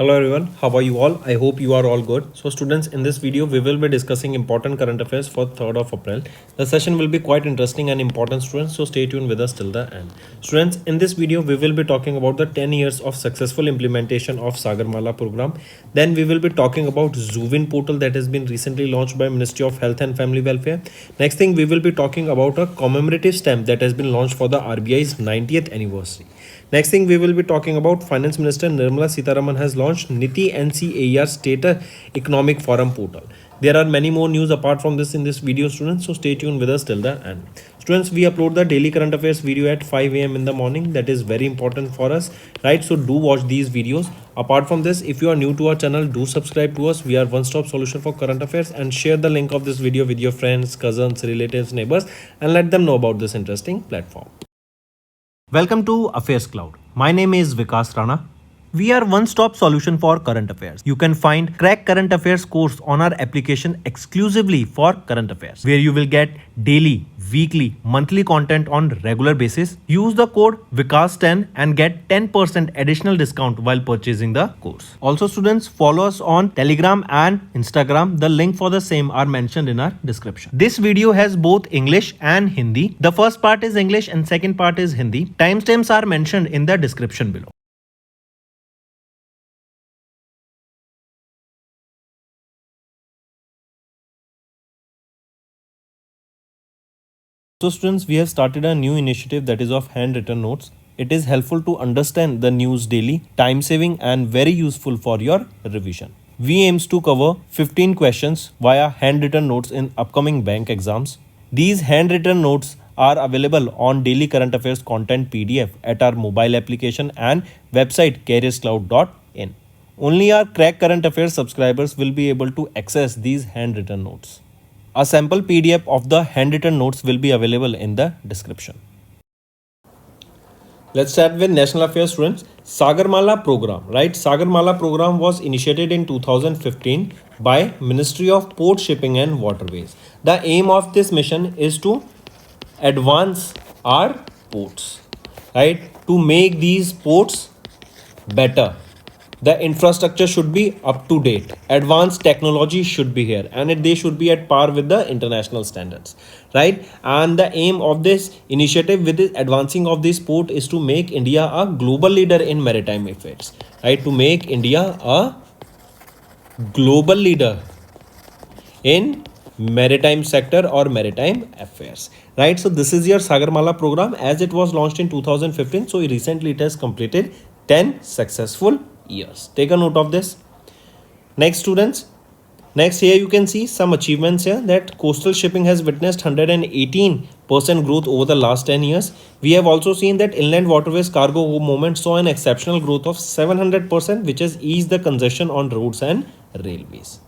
Hello everyone, how are you all? I hope you are all good. So students, in this video we will be discussing important current affairs for 3rd of April. The session will be quite interesting and important, students, so stay tuned with us till the end. Students, in this video we will be talking about the 10 years of successful implementation of Sagarmala program. Then we will be talking about Zuvin portal that has been recently launched by Ministry of Health and Family Welfare. Next thing, we will be talking about a commemorative stamp that has been launched for the RBI's 90th anniversary. Next thing, we will be talking about Finance Minister Nirmala Sitharaman has launched Niti NCAR State Economic Forum portal. There are many more news apart from this in this video, students, so stay tuned with us till the end. Students, we upload the daily current affairs video at 5 a.m. in the morning. That is very important for us, right? So do watch these videos. Apart from this, if you are new to our channel, do subscribe to us. We are one-stop solution for current affairs, and share the link of this video with your friends, cousins, relatives, neighbors, and let them know about this interesting platform. Welcome to Affairs Cloud. My name is Vikas Rana. We are one-stop solution for current affairs. You can find Crack Current Affairs course on our application exclusively for current affairs, where you will get daily, weekly, monthly content on regular basis. Use the code Vikas10 and get 10% additional discount while purchasing the course. Also, students, follow us on Telegram and Instagram. The link for the same are mentioned in our description. This video has both English and Hindi. The first part is English and second part is Hindi. Timestamps are mentioned in the description below. So students, we have started a new initiative that is of handwritten notes. It is helpful to understand the news daily, time saving and very useful for your revision. We aims to cover 15 questions via handwritten notes in upcoming bank exams. These handwritten notes are available on daily current affairs content PDF at our mobile application and website careerscloud.in. Only our Crack Current Affairs subscribers will be able to access these handwritten notes. A sample PDF of the handwritten notes will be available in the description. Let's start with national affairs, students. Sagarmala program, right? Sagarmala program was initiated in 2015 by Ministry of Port Shipping and Waterways. The aim of this mission is to advance our ports, right? To make these ports better. The infrastructure should be up to date. Advanced technology should be here, and they should be at par with the international standards, right? And the aim of this initiative with the advancing of this port is to make India a global leader in maritime affairs, right? To make India a global leader in maritime sector or maritime affairs, right? So this is your Sagarmala program as it was launched in 2015. So recently it has completed 10 successful years. Take a note of this. Next, students, next here you can see some achievements here that coastal shipping has witnessed 118% growth over the last 10 years. We have also seen that inland waterways cargo movement saw an exceptional growth of 700%, which has eased the congestion on roads and railways.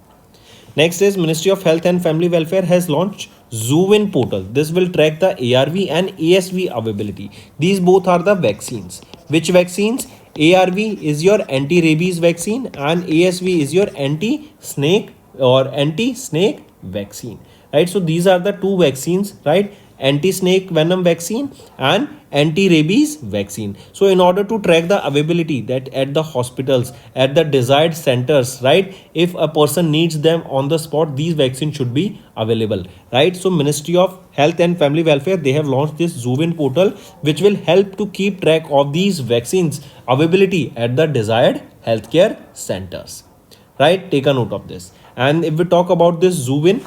Next is Ministry of Health and Family Welfare has launched Zuvin portal. This will track the ARV and ASV availability. These both are the vaccines. Which vaccines? ARV is your anti-rabies vaccine and ASV is your anti-snake vaccine, right? So these are the two vaccines, right? Anti-snake venom vaccine and anti-rabies vaccine. So in order to track the availability that at the hospitals, at the desired centers, right, if a person needs them on the spot, these vaccines should be available, right? So Ministry of Health and Family Welfare, they have launched this Zuvin portal, which will help to keep track of these vaccines availability at the desired healthcare centers, right? Take a note of this. And if we talk about this Zuvin,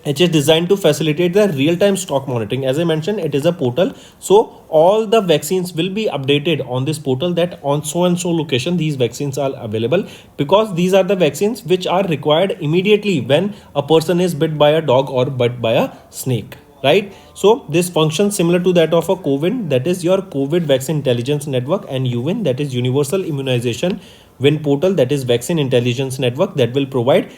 it is designed to facilitate the real-time stock monitoring. As I mentioned, it is a portal, so all the vaccines will be updated on this portal that on so and so location these vaccines are available, because these are the vaccines which are required immediately when a person is bit by a dog or bit by a snake, right? So this functions similar to that of a COVID, that is your COVID Vaccine Intelligence Network, and UVIN, that is Universal Immunization Win portal, that is Vaccine Intelligence Network, that will provide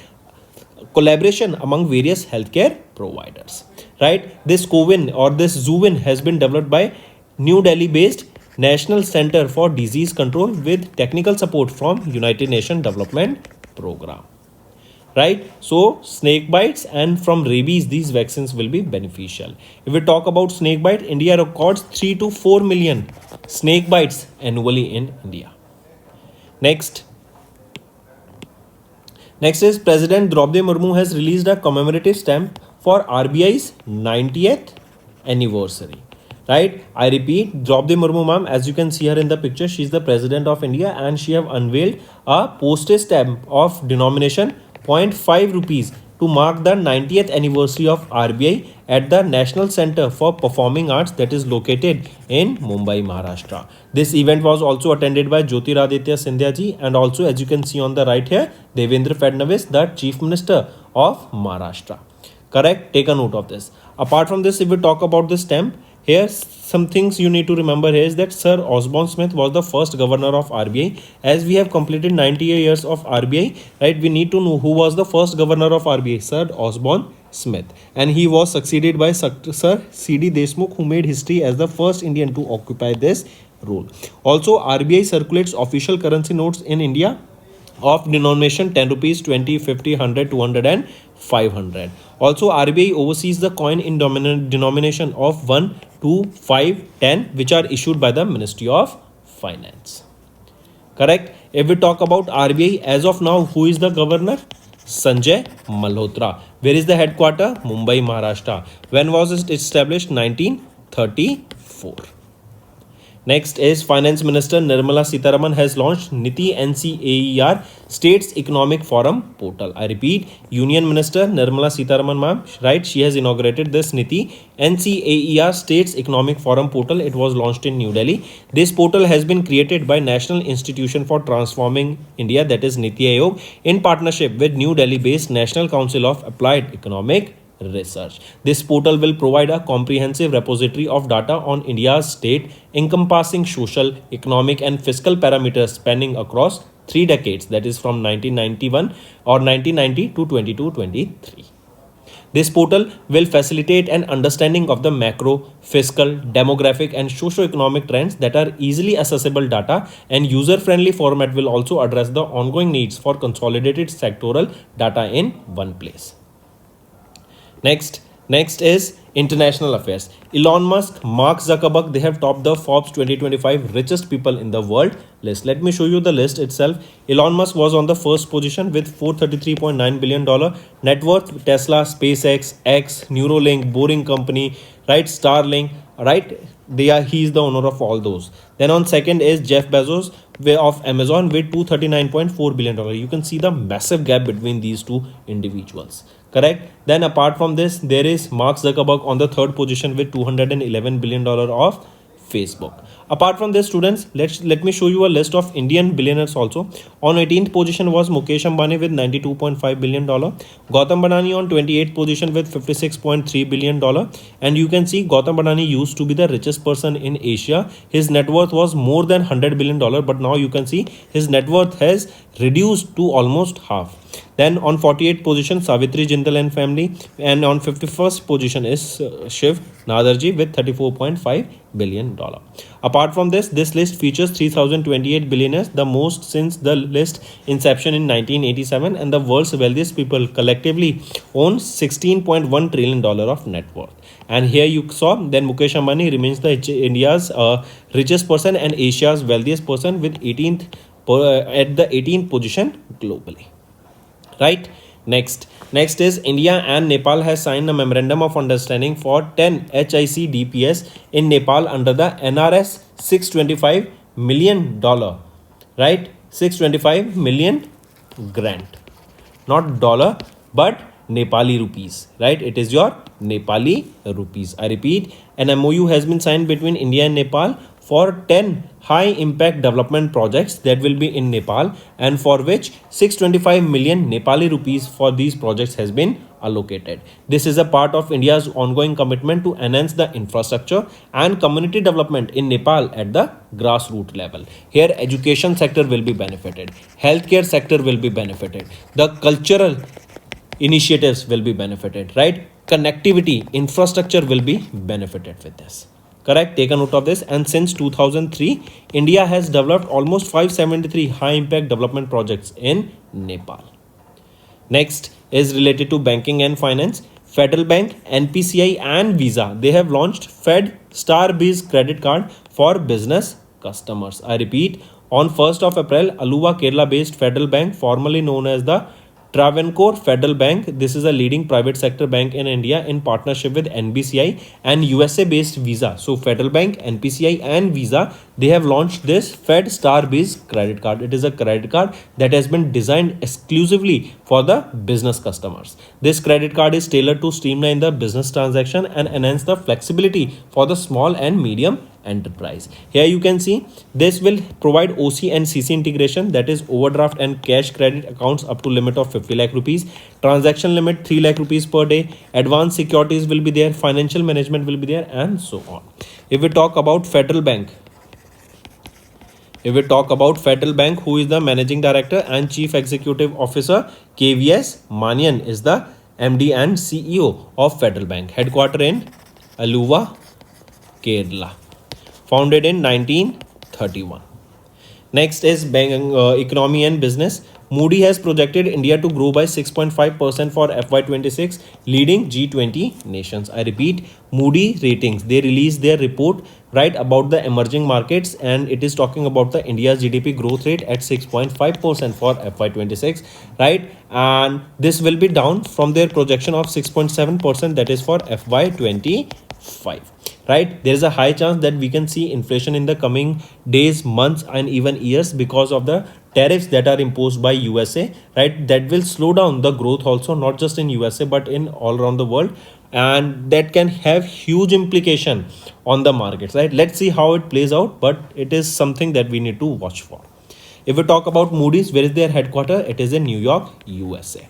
collaboration among various healthcare providers, right? This COVID or this Zuvin has been developed by New Delhi based National Center for Disease Control with technical support from United Nations Development Program, right? So snake bites and from rabies, these vaccines will be beneficial. If we talk about snake bite, India records 3 to 4 million snake bites annually in India. Next, Next is President Draupadi Murmu has released a commemorative stamp for RBI's 90th anniversary. Right? I repeat, Draupadi Murmu ma'am, as you can see her in the picture, she is the President of India and she have unveiled a postage stamp of denomination 0.5 rupees to mark the 90th anniversary of RBI at the National Center for Performing Arts that is located in Mumbai, Maharashtra. This event was also attended by Jyotiraditya Scindia ji and also, as you can see on the right here, Devendra Fadnavis, the Chief Minister of Maharashtra. Correct? Take a note of this. Apart from this, if we talk about the stamp, here some things you need to remember here is that Sir Osborne Smith was the first governor of RBI. As we have completed 90 years of RBI, right, we need to know who was the first governor of RBI. Sir Osborne Smith, and he was succeeded by Sir C.D. Deshmukh, who made history as the first Indian to occupy this role. Also, RBI circulates official currency notes in India of denomination 10 rupees, 20, 50, 100, 200 and 500. Also, RBI oversees the coin in denomination of 1, 2, 5, 10 which are issued by the Ministry of Finance. Correct? If we talk about RBI, as of now, who is the governor? Sanjay Malhotra. Where is the headquarter? Mumbai, Maharashtra. When was it established? 1934. Next is Finance Minister Nirmala Sitharaman has launched Niti NCAER States Economic Forum portal. I repeat, Union Minister Nirmala Sitharaman ma'am, right? She has inaugurated this Niti NCAER States Economic Forum portal. It was launched in New Delhi. This portal has been created by National Institution for Transforming India, that is Niti Aayog, in partnership with New Delhi-based National Council of Applied Economic Research. This portal will provide a comprehensive repository of data on India's state, encompassing social, economic and fiscal parameters spanning across 3 decades, that is from 1991 or 1990 to 22-23. This portal will facilitate an understanding of the macro, fiscal, demographic and socio-economic trends that are easily accessible data, and user-friendly format will also address the ongoing needs for consolidated sectoral data in one place. Next is international affairs. Elon Musk, Mark Zuckerberg, they have topped the Forbes 2025 richest people in the world list. Let me show you the list itself. Elon Musk was on the first position with $433.9 billion net worth. Tesla, SpaceX, X, Neuralink, Boring Company, right? Starlink, right? He is the owner of all those. Then on second is Jeff Bezos of Amazon with $239.4 billion. You can see the massive gap between these two individuals. Correct? Then apart from this, there is Mark Zuckerberg on the third position with $211 billion of Facebook. Apart from this, students, let me show you a list of Indian billionaires also. On 18th position was Mukesh Ambani with $92.5 billion. Gautam Adani on 28th position with $56.3 billion. And you can see Gautam Adani used to be the richest person in Asia. His net worth was more than $100 billion, but now you can see his net worth has reduced to almost half. Then on 48th position, Savitri Jindal and family, and on 51st position is Shiv Nadarji with $34.5 billion. Apart from this list features 3,028 billionaires, the most since the list inception in 1987, and the world's wealthiest people collectively own $16.1 trillion of net worth. And here you saw, then Mukesh Ambani remains the India's richest person and Asia's wealthiest person with 18th at the 18th position globally. Right? Next is India and Nepal has signed a memorandum of understanding for 10 HIC DPS in Nepal under the NRS $625 million, right? 625 million grant, not dollar but Nepali rupees, right? It is your Nepali rupees. I repeat, an MOU has been signed between India and Nepal for 10 high impact development projects that will be in Nepal, and for which 625 million Nepali rupees for these projects has been allocated. This is a part of India's ongoing commitment to enhance the infrastructure and community development in Nepal at the grassroots level. Here education sector will be benefited, healthcare sector will be benefited, the cultural initiatives will be benefited, right? Connectivity, infrastructure will be benefited with this. Correct? Take a note of this. And since 2003, India has developed almost 573 high impact development projects in Nepal. Next is related to banking and finance. Federal Bank, NPCI and Visa, they have launched Fed Star-Biz credit card for business customers. I repeat, on 1st of April, Aluva, Kerala based Federal Bank, formerly known as the Travancore Federal Bank, this is a leading private sector bank in India in partnership with NBCI and USA based Visa. So Federal Bank, NPCI and Visa, they have launched this Fed Star Biz credit card. It is a credit card that has been designed exclusively for the business customers. This credit card is tailored to streamline the business transaction and enhance the flexibility for the small and medium enterprise. Here you can see this will provide OC and CC integration, that is overdraft and cash credit accounts up to limit of 50 lakh rupees, transaction limit 3 lakh rupees per day, advanced securities will be there, financial management will be there, and so on. If we talk about Federal Bank, who is the managing director and chief executive officer, KVS Manian is the MD and CEO of Federal Bank, headquartered in Aluva, Kerala, founded in 1931. Next is economy and business. Moody has projected India to grow by 6.5% for FY26, leading G20 nations. I repeat, Moody Ratings, they released their report right about the emerging markets, and it is talking about the India's GDP growth rate at 6.5% for FY26, right? And this will be down from their projection of 6.7%, that is for FY25. Right, there is a high chance that we can see inflation in the coming days, months, and even years because of the tariffs that are imposed by USA. Right, that will slow down the growth also, not just in USA but in all around the world, and that can have huge implication on the markets. Right, let's see how it plays out, but it is something that we need to watch for. If we talk about Moody's, where is their headquarters? It is in New York, USA,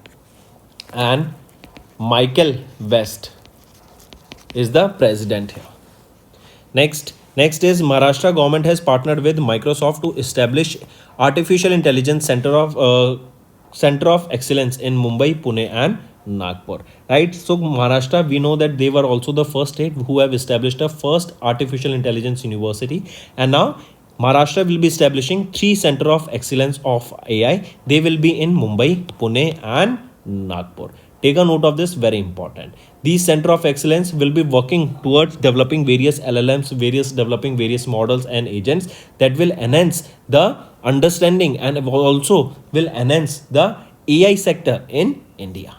and Michael West is the president here. Next is Maharashtra government has partnered with Microsoft to establish artificial intelligence center of excellence in Mumbai, Pune, and Nagpur. Right, so Maharashtra, we know that they were also the first state who have established a first artificial intelligence university, and now Maharashtra will be establishing 3 center of excellence of AI. They will be in Mumbai, Pune, and Nagpur. Take a note of this, very important. These center of excellence will be working towards developing various LLMs, developing various models and agents that will enhance the understanding and also will enhance the AI sector in India.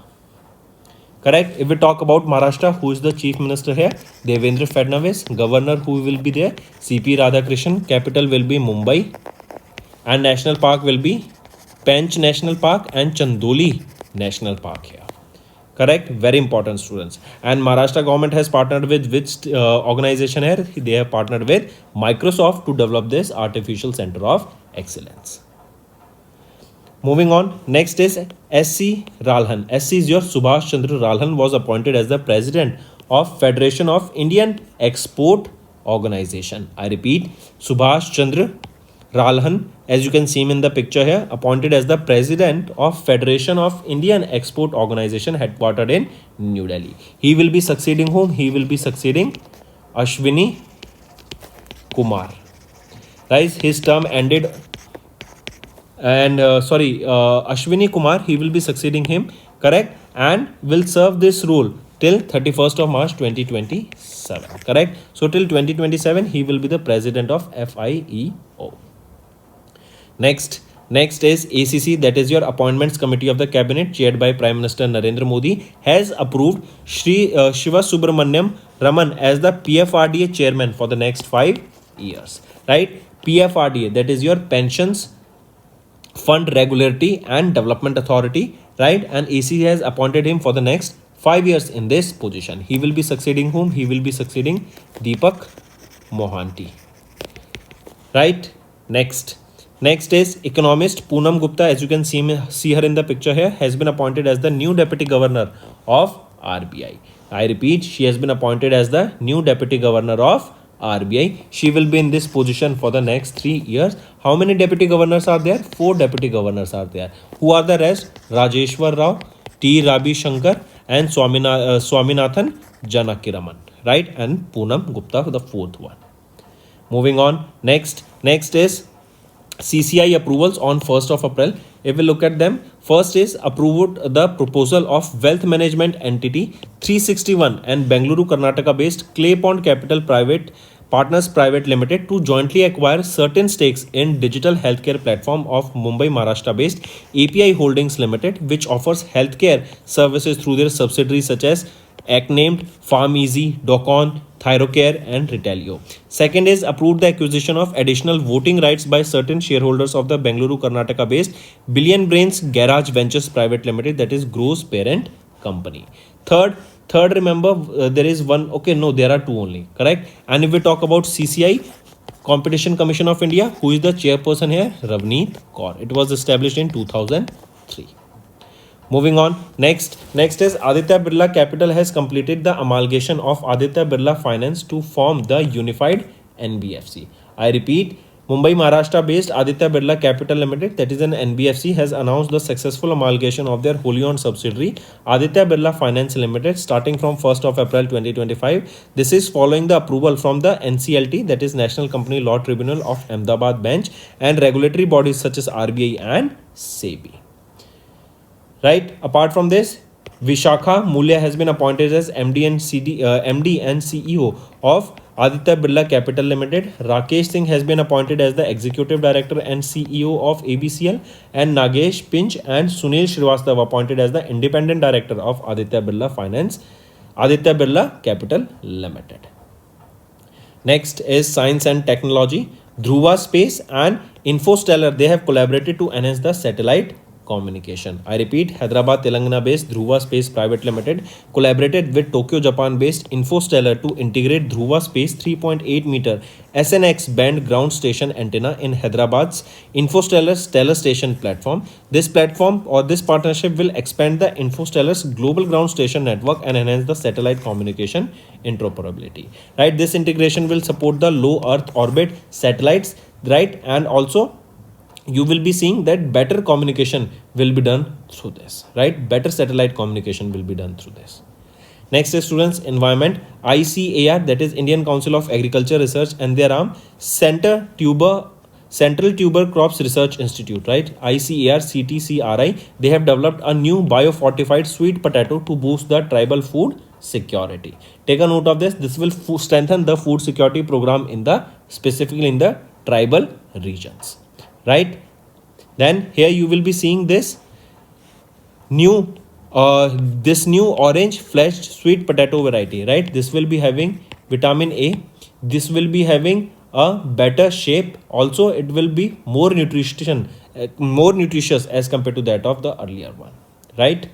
Correct. If we talk about Maharashtra, who is the chief minister here? Devendra Fadnavis. Governor, who will be there? CP Radhakrishnan. Capital will be Mumbai, and national park will be Panch National Park and Chandoli National Park here. Correct, very important, students. And Maharashtra government has partnered with which organization here? They have partnered with Microsoft to develop this artificial center of excellence. Moving on, next is SC Ralhan. SC is your Subhash Chandra Ralhan, was appointed as the president of Federation of Indian Export Organization. I repeat, Subhash Chandra Ralhan, as you can see him in the picture here, appointed as the president of Federation of Indian Export Organization, headquartered in New Delhi. He will be succeeding whom? He will be succeeding Ashwini Kumar. Right, his term ended, and Ashwini Kumar, he will be succeeding him, correct, and will serve this role till 31st of March 2027. Correct, so till 2027 he will be the president of FIEO. Next is ACC, that is your Appointments Committee of the Cabinet, chaired by Prime Minister Narendra Modi, has approved Shiva Subramaniam Raman as the PFRDA chairman for the next 5 years. Right, PFRDA, that is your Pensions Fund Regulatory and Development Authority. Right, and ACC has appointed him for the next 5 years in this position. He will be succeeding whom? He will be succeeding Deepak Mohanty. Right, Next is economist Poonam Gupta, as you can see her in the picture here, has been appointed as the new deputy governor of RBI. I repeat, she has been appointed as the new deputy governor of RBI. She will be in this position for the next 3 years. How many deputy governors are there? 4 deputy governors are there. Who are the rest? Rajeshwar Rao, T. Ravi Shankar, and Swaminathan Janakiraman. Right, and Poonam Gupta, the 4th one. Moving on, next is CCI approvals on 1st of April. If we look at them, first is approved the proposal of Wealth Management Entity 361 and Bengaluru, Karnataka based Clay Pond Capital Partners Private Limited to jointly acquire certain stakes in digital healthcare platform of Mumbai, Maharashtra-based API Holdings Limited, which offers healthcare services through their subsidiaries such as Acnamed, PharmEasy, Docon, Thyrocare, and Retalio. Second is approved the acquisition of additional voting rights by certain shareholders of the Bengaluru, Karnataka-based Billion Brains Garage Ventures Private Limited, that is Gro's parent company. Third, remember there is one. Okay, no, there are two only. Correct. And if we talk about CCI, Competition Commission of India, who is the chairperson here? Ravneet Kaur. It was established in 2003. Moving on, next is Aditya Birla Capital has completed the amalgamation of Aditya Birla Finance to form the unified NBFC. I repeat, Mumbai, Maharashtra based Aditya Birla Capital Limited, that is an NBFC, has announced the successful amalgamation of their wholly owned subsidiary Aditya Birla Finance Limited starting from 1st of April 2025. This is following the approval from the NCLT, that is National Company Law Tribunal of Ahmedabad bench, and regulatory bodies such as RBI and SEBI. Right. Apart from this, Vishakha Mulya has been appointed as MD and CEO of Aditya Birla Capital Limited. Rakesh Singh has been appointed as the Executive Director and CEO of ABCL, and Nagesh Pinch and Sunil Srivastava appointed as the Independent Director of Aditya Birla Capital Limited. Next is Science and Technology. Dhruva Space and Infostellar, they have collaborated to enhance the satellite communication. I repeat, Hyderabad, Telangana based Dhruva Space Private Limited collaborated with Tokyo, Japan based Infostellar to integrate Dhruva Space 3.8 meter SNX band ground station antenna in Hyderabad's Infostellar Stellar Station platform. This partnership will expand the Infostellar's global ground station network and enhance the satellite communication interoperability. Right, this integration will support the low Earth orbit satellites, right, and also you will be seeing that better communication will be done through this, right? Better satellite communication will be done through this. Next is students, environment. ICAR, that is Indian Council of Agriculture Research, and their arm Central Tuber Crops Research Institute, right? ICAR CTCRI, they have developed a new biofortified sweet potato to boost the tribal food security. Take a note of this. This will strengthen the food security program specifically in the tribal regions. Right, then here you will be seeing this new orange fleshed sweet potato variety, right? This will be having vitamin A. This will be having a better shape. Also, it will be more nutritious as compared to that of the earlier one, right?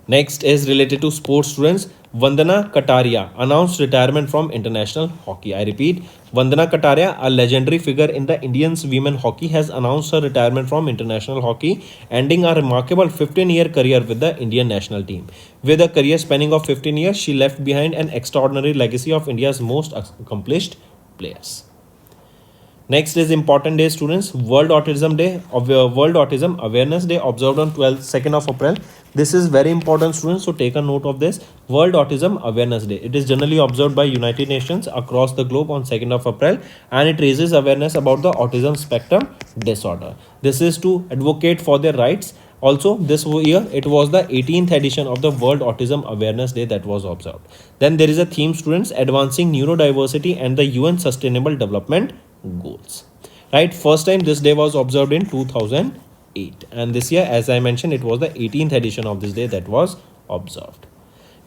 Next is related to sports students. Vandana Kataria announced retirement from international hockey. I repeat, Vandana Kataria, a legendary figure in the Indian women hockey, has announced her retirement from international hockey, ending a remarkable 15-year career with the Indian national team. With a career spanning of 15 years, she left behind an extraordinary legacy of India's most accomplished players. Next is important day, students. World Autism Awareness Day observed on 2nd of April. This is very important, students, so take a note of this. World Autism Awareness Day. It is generally observed by United Nations across the globe on 2nd of April, and it raises awareness about the autism spectrum disorder. This is to advocate for their rights. Also, this year, it was the 18th edition of the World Autism Awareness Day that was observed. Then there is a theme, students, advancing neurodiversity and the UN Sustainable Development Goals. Right, first time this day was observed in 2008, and this year, as I mentioned, it was the 18th edition of this day that was observed.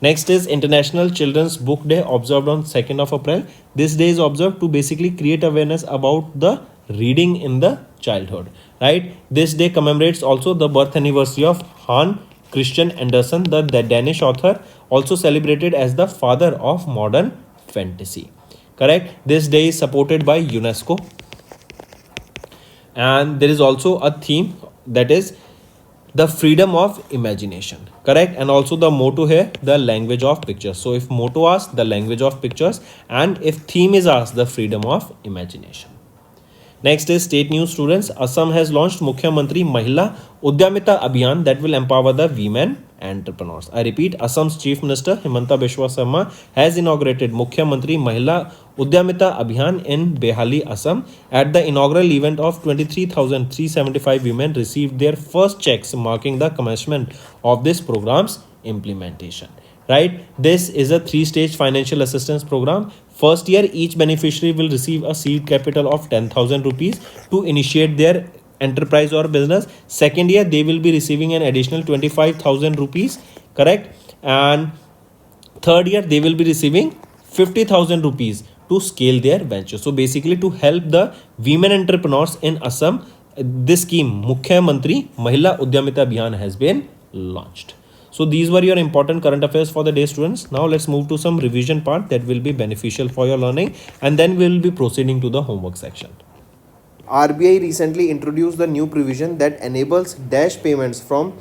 Next is International Children's Book Day observed on 2nd of April. This day is observed to basically create awareness about the reading in the childhood. Right, this day commemorates also the birth anniversary of Hans Christian Andersen, the Danish author, also celebrated as the father of modern fantasy. Correct. This day is supported by UNESCO, and there is also a theme, that is the freedom of imagination. Correct. And also the motto here, the language of pictures. So if motto asks, the language of pictures, and if theme is asked, the freedom of imagination. Next is state news, students. Assam has launched Mukhya Mantri Mahila Udyamita Abhiyan that will empower the women entrepreneurs. I repeat, Assam's Chief Minister Himanta Biswa Sarma has inaugurated Mukhya Mantri Mahila Udyamita Abhiyan in Behali, Assam. At the inaugural event of 23,375 women received their first checks, marking the commencement of this program's implementation. right? This is a 3-stage financial assistance program. First year, each beneficiary will receive a seed capital of 10,000 rupees to initiate their enterprise or business. Second year, they will be receiving an additional 25,000 rupees, correct? And third year, they will be receiving 50,000 rupees to scale their venture. So basically, to help the women entrepreneurs in Assam, this scheme, Mukhya Mantri Mahila Udyamita Abhiyan, has been launched. So these were your important current affairs for the day, students. Now let's move to some revision part that will be beneficial for your learning, and then we will be proceeding to the homework section. RBI recently introduced the new provision that enables dash payments from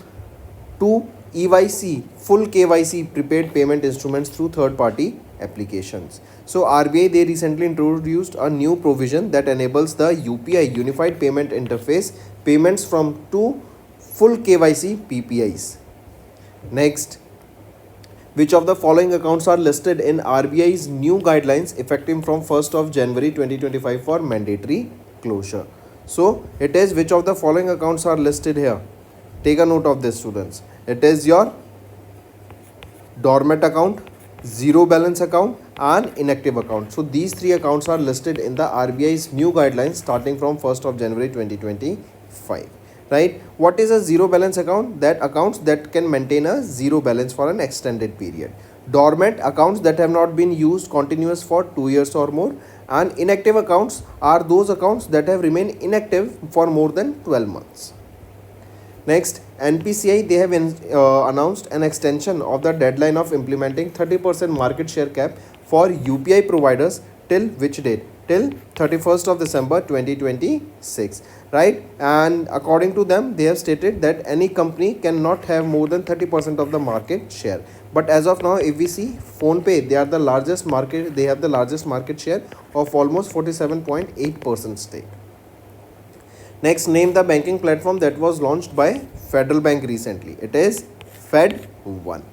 two EYC, full KYC prepaid payment instruments through third-party applications. So RBI, they recently introduced a new provision that enables the UPI, Unified Payment Interface, payments from two full KYC PPIs. Next, which of the following accounts are listed in RBI's new guidelines effective from 1st of January 2025 for mandatory closure? So it is which of the following accounts are listed here. Take a note of this, students. It is your dormant account, zero balance account and inactive account. So these three accounts are listed in the RBI's new guidelines starting from 1st of January 2025. Right? What is a zero balance account? That accounts that can maintain a zero balance for an extended period. Dormant accounts that have not been used continuous for 2 years or more, and inactive accounts are those accounts that have remained inactive for more than 12 months. Next, NPCI, they have announced an extension of the deadline of implementing 30% market share cap for UPI providers till which date? Till 31st of December 2026, right? And according to them, they have stated that any company cannot have more than 30% of the market share. But as of now, if we see PhonePe, they have the largest market share of almost 47.8% stake. Next, name the banking platform that was launched by Federal Bank recently. It is Fed1.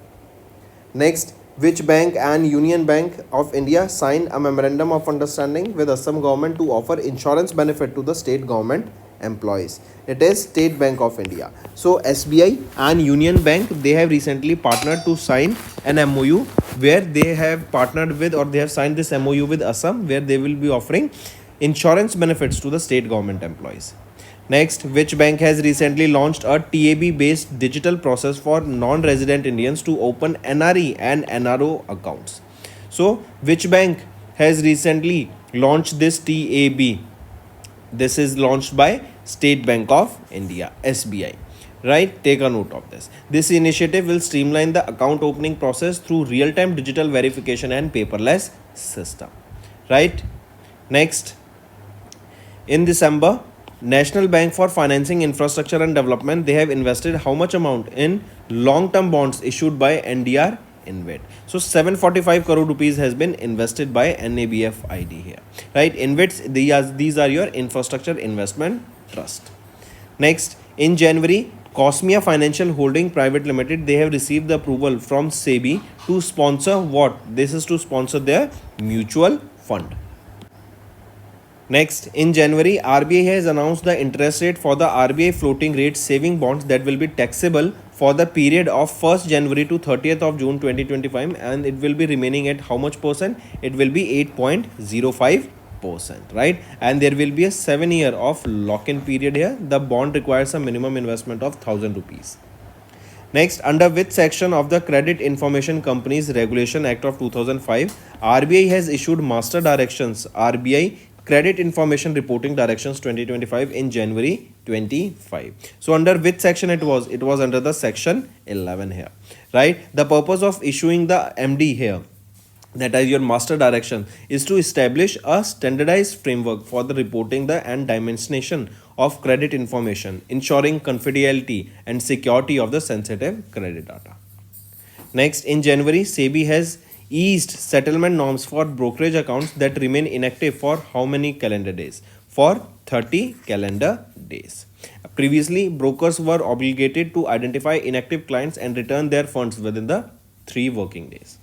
Next, which bank and Union Bank of India signed a memorandum of understanding with Assam government to offer insurance benefit to the state government employees? It is State Bank of India. So SBI and Union Bank, they have recently partnered to sign an MOU where they have partnered with, or they have signed this MOU with Assam, where they will be offering insurance benefits to the state government employees. Next, which bank has recently launched a TAB based digital process for non-resident Indians to open NRE and NRO accounts? So, which bank has recently launched this TAB? This is launched by State Bank of India, SBI. Right? Take a note of this. This initiative will streamline the account opening process through real-time digital verification and paperless system. Right? Next, in December, National Bank for Financing Infrastructure and Development, they have invested how much amount in long-term bonds issued by NDR InvIT? So 745 crore rupees has been invested by NABF ID here, right? InvITs, these are your infrastructure investment trust. Next, in January, Cosmia Financial Holding Private Limited, they have received the approval from SEBI to sponsor what? This is to sponsor their mutual fund. Next, in January, RBI has announced the interest rate for the RBI floating rate saving bonds that will be taxable for the period of 1st January to 30th of June 2025, and it will be remaining at how much percent? It will be 8.05%, right? And there will be a 7-year of lock-in period here. The bond requires a minimum investment of 1,000 rupees. Next, under which section of the Credit Information Companies Regulation Act of 2005, RBI has issued Master Directions, RBI Credit Information Reporting Directions 2025 in January 25. So under which section it was? It was under the section 11 here, right? The purpose of issuing the MD here, that is your master direction, is to establish a standardized framework for the reporting the and dimensionation of credit information, ensuring confidentiality and security of the sensitive credit data. Next, in January, SEBI has eased settlement norms for brokerage accounts that remain inactive for how many calendar days? For 30 calendar days. Previously, brokers were obligated to identify inactive clients and return their funds within the 3 working days.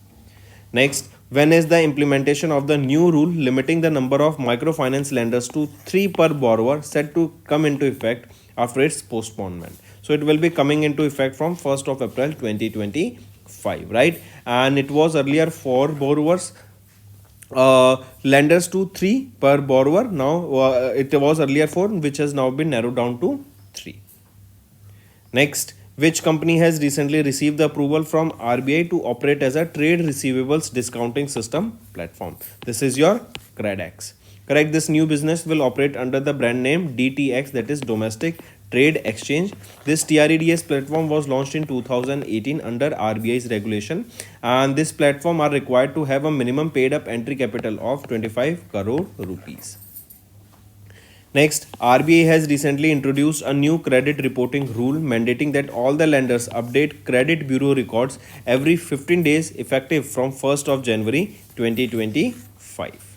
Next, when is the implementation of the new rule limiting the number of microfinance lenders to 3 per borrower set to come into effect after its postponement? So it will be coming into effect from 1st of April 2025. right? And it was earlier 4 borrowers, lenders to 3 per borrower. Now it was earlier 4, which has now been narrowed down to 3. Next, which company has recently received the approval from RBI to operate as a trade receivables discounting system platform? This is your CredX. Correct. This new business will operate under the brand name DTX, that is Domestic Trade Exchange. This TREDS platform was launched in 2018 under RBI's regulation, and this platform are required to have a minimum paid up entry capital of 25 crore rupees. Next, RBI has recently introduced a new credit reporting rule mandating that all the lenders update credit bureau records every 15 days effective from 1st of January 2025.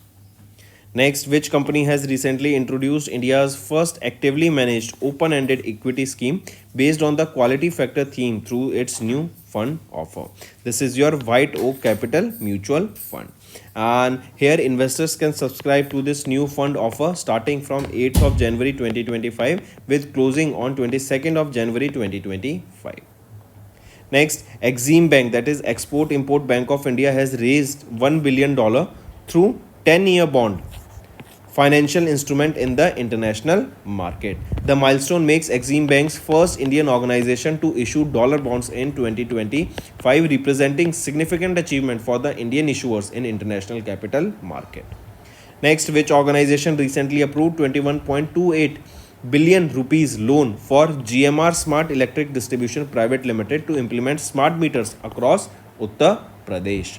Next, which company has recently introduced India's first actively managed open-ended equity scheme based on the quality factor theme through its new fund offer? This is your White Oak Capital Mutual Fund. And here investors can subscribe to this new fund offer starting from 8th of January 2025 with closing on 22nd of January 2025. Next, Exim Bank, that is Export Import Bank of India, has raised $1 billion through 10-year bond financial instrument in the international market. The milestone makes Exim Bank's first Indian organization to issue dollar bonds in 2025, representing significant achievement for the Indian issuers in international capital market. Next, which organization recently approved 21.28 billion rupees loan for GMR Smart Electric Distribution Private Limited to implement smart meters across Uttar Pradesh?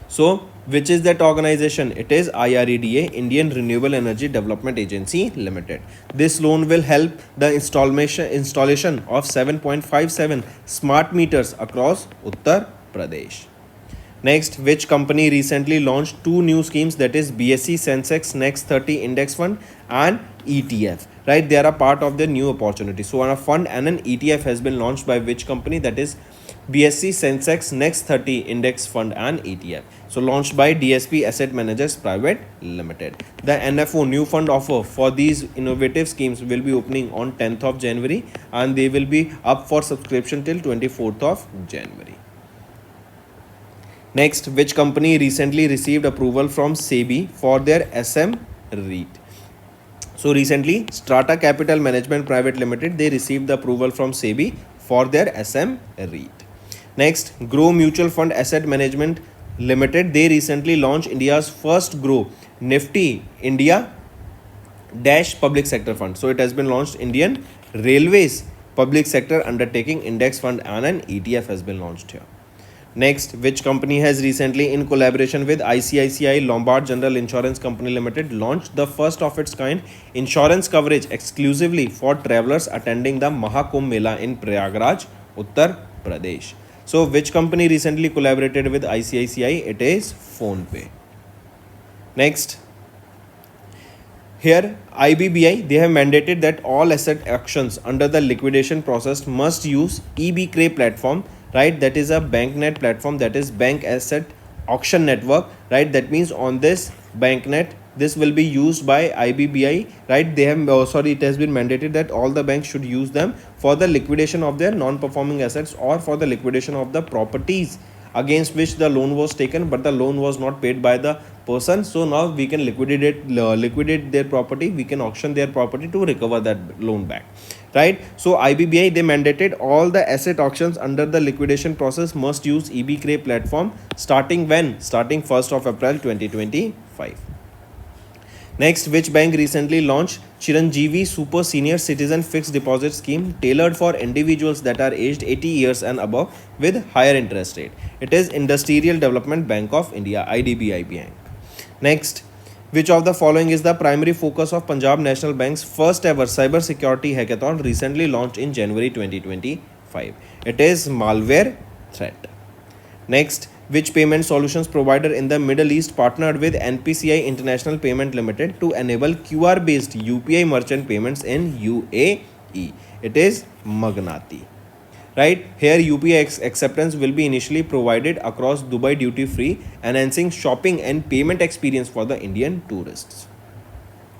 So, which is that organization? It is IREDA, Indian Renewable Energy Development Agency Limited. This loan will help the installation of 7.57 smart meters across Uttar Pradesh. Next, which company recently launched 2 new schemes, that is BSE Sensex Next 30 Index Fund and ETF, right? They are a part of the new opportunity. So, a fund and an ETF has been launched by which company? That is BSE Sensex Next 30 Index Fund and ETF. So, launched by DSP Asset Managers Private Limited. The NFO new fund offer for these innovative schemes will be opening on 10th of January and they will be up for subscription till 24th of January. Next, which company recently received approval from SEBI for their SM REIT? So recently, Strata Capital Management Private Limited, they received the approval from SEBI for their SM REIT. Next, Grow Mutual Fund Asset Management Limited, they recently launched India's first Grow Nifty India Dash Public Sector Fund. So it has been launched. Indian Railways Public Sector Undertaking Index Fund and an ETF has been launched here. Next, which company has recently, in collaboration with ICICI Lombard General Insurance Company Limited, launched the first of its kind insurance coverage exclusively for travelers attending the Mahakumbh Mela in Prayagraj, Uttar Pradesh? So, which company recently collaborated with ICICI? It is PhonePe. Next, here IBBI, they have mandated that all asset auctions under the liquidation process must use eBCRE platform, right? That is a banknet platform, that is Bank Asset Auction Network, right? That means on this banknet, this will be used by IBBI, right? They have it has been mandated that all the banks should use them for the liquidation of their non-performing assets or for the liquidation of the properties against which the loan was taken but the loan was not paid by the person. So now we can liquidate their property, we can auction their property to recover that loan back, right? So IBBI, they mandated all the asset auctions under the liquidation process must use eBCRE platform starting when? Starting 1st of April 2025. Next, which bank recently launched Chiranjeevi Super Senior Citizen Fixed Deposit Scheme tailored for individuals that are aged 80 years and above with higher interest rate? It is Industrial Development Bank of India, IDBI Bank. Next, which of the following is the primary focus of Punjab National Bank's first ever cyber security hackathon recently launched in January 2025? It is malware threat. Next, which payment solutions provider in the Middle East partnered with NPCI International Payment Limited to enable QR based UPI merchant payments in UAE? It is Magnati. Right, here UPI acceptance will be initially provided across Dubai duty free, enhancing shopping and payment experience for the Indian tourists.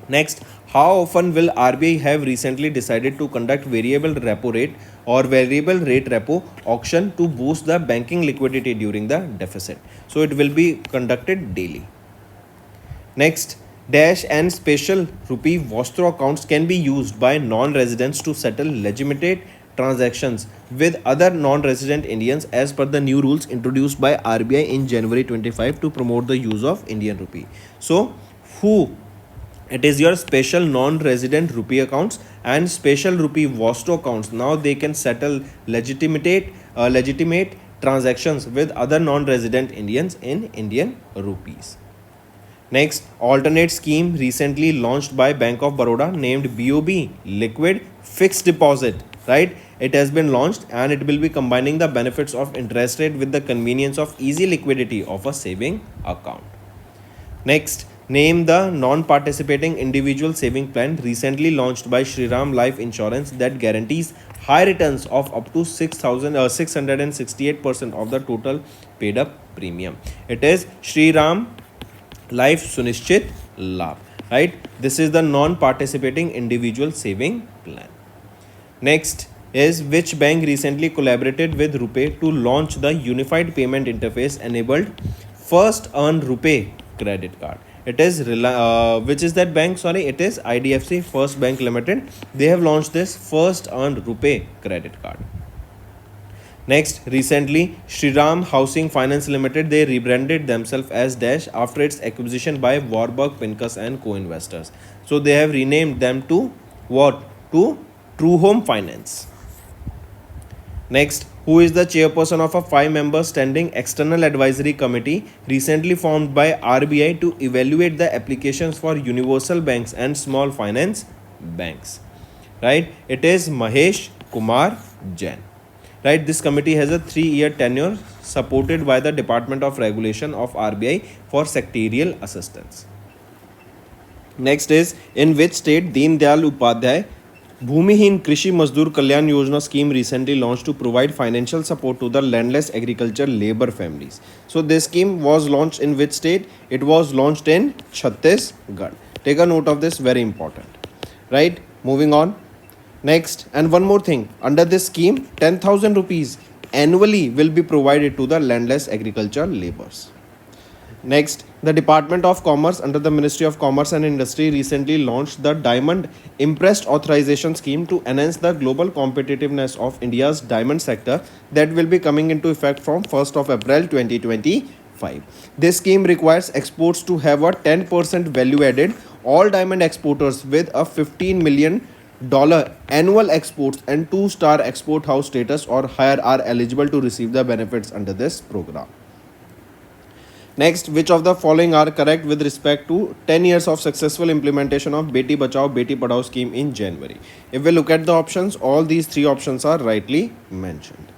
Next, How often will RBI have recently decided to conduct variable repo rate or variable rate repo auction to boost the banking liquidity during the deficit? So it will be conducted daily. Next, dash and special rupee Vostro accounts can be used by non-residents to settle legitimate transactions with other non-resident Indians as per the new rules introduced by RBI in January 25 to promote the use of Indian rupee. So, who it is your special non-resident rupee accounts and special rupee Vostro accounts. Now they can settle legitimate transactions with other non-resident Indians in Indian rupees. Next, alternate scheme recently launched by Bank of Baroda named BOB Liquid Fixed Deposit, right? It has been launched and it will be combining the benefits of interest rate with the convenience of easy liquidity of a saving account. Next, name the non-participating individual saving plan recently launched by Shriram Life Insurance that guarantees high returns of up to 668% of the total paid up premium. It is Shriram Life Sunishchit Labh, right? This is the non-participating individual saving plan. Next is which bank recently collaborated with RuPay to launch the unified payment interface enabled first earn RuPay credit card. It is which is that bank? Sorry, it is IDFC First Bank Limited. They have launched this first earn RuPay credit card. Next, recently, Shriram Housing Finance Limited, they rebranded themselves as Dash after its acquisition by Warburg Pincus and co-investors. So they have renamed them to what? To True Home Finance. Next, who is the chairperson of a 5-member standing external advisory committee recently formed by RBI to evaluate the applications for universal banks and small finance banks? Right? It is Mahesh Kumar Jain. Right, this committee has a 3-year tenure supported by the Department of Regulation of RBI for sectorial assistance. Next is in which state Deen Dayal Upadhyay Bhumihin Krishi Mazdoor Kalyan Yojana scheme recently launched to provide financial support to the landless agriculture labor families. So this scheme was launched in which state? It was launched in Chhattisgarh. Take a note of this, very important. Right, moving on. Next, and one more thing, under this scheme 10,000 rupees annually will be provided to the landless agriculture laborers. Next, the Department of Commerce under the Ministry of Commerce and Industry recently launched the Diamond Impressed Authorization Scheme to enhance the global competitiveness of India's diamond sector that will be coming into effect from 1st of April 2025. This scheme requires exports to have a 10% value added. All diamond exporters with a $15 million annual exports and 2-star export house status or higher are eligible to receive the benefits under this program. Next, which of the following are correct with respect to 10 years of successful implementation of Beti Bachao Beti Padhao scheme in January? If we look at the options, all these 3 options are rightly mentioned.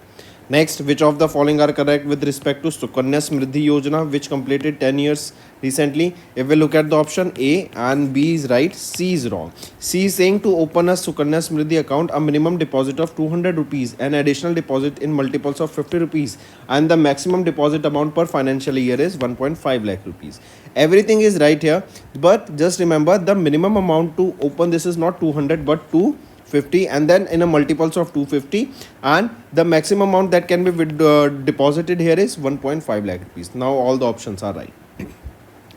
Next, which of the following are correct with respect to Sukanya Smriddhi Yojana, which completed 10 years recently? If we look at the option A and B is right, C is wrong. C is saying to open a Sukanya Smriddhi account, a minimum deposit of 200 rupees, an additional deposit in multiples of 50 rupees, and the maximum deposit amount per financial year is 1.5 lakh rupees. Everything is right here, but just remember the minimum amount to open this is not 200 but 250, and then in a multiples of 250, and the maximum amount that can be deposited here is 1.5 lakh rupees. Now all the options are right.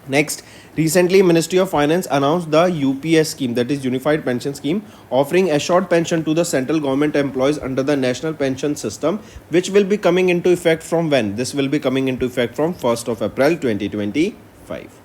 Next, recently Ministry of Finance announced the UPS scheme, that is Unified Pension Scheme, offering assured pension to the central government employees under the National Pension System, which will be coming into effect from when? This will be coming into effect from 1st of April 2025.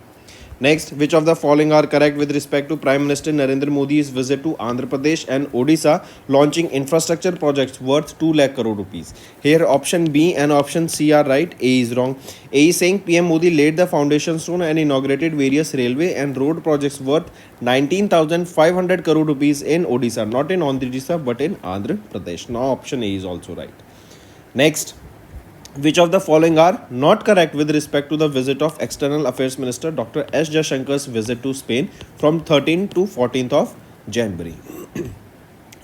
Next, which of the following are correct with respect to Prime Minister Narendra Modi's visit to Andhra Pradesh and Odisha, launching infrastructure projects worth 2 lakh crore rupees? Here option B and option C are right, A is wrong. A is saying PM Modi laid the foundation stone and inaugurated various railway and road projects worth 19,500 crore rupees in Odisha, not in Odisha but in Andhra Pradesh. Now option A is also right. Next, which of the following are not correct with respect to the visit of External Affairs Minister Dr. S. Jaishankar's visit to Spain from 13th to 14th of January?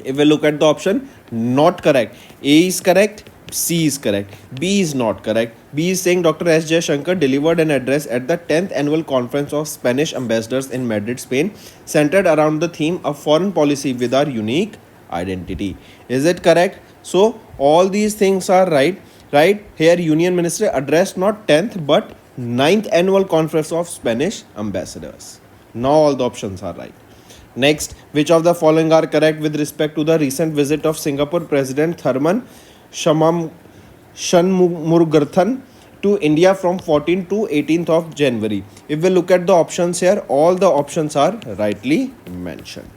If we look at the option, not correct. A is correct, C is correct, B is not correct, B is saying Dr. S. Jaishankar delivered an address at the 10th annual conference of Spanish ambassadors in Madrid, Spain, centered around the theme of foreign policy with our unique identity. Is it correct? So all these things are right. Right here, Union Minister addressed not 10th but 9th annual conference of Spanish ambassadors. Now all the options are right. Next, which of the following are correct with respect to the recent visit of Singapore President Thurman Shanmugaratnam to India from 14th to 18th of January? If we look at the options here, all the options are rightly mentioned.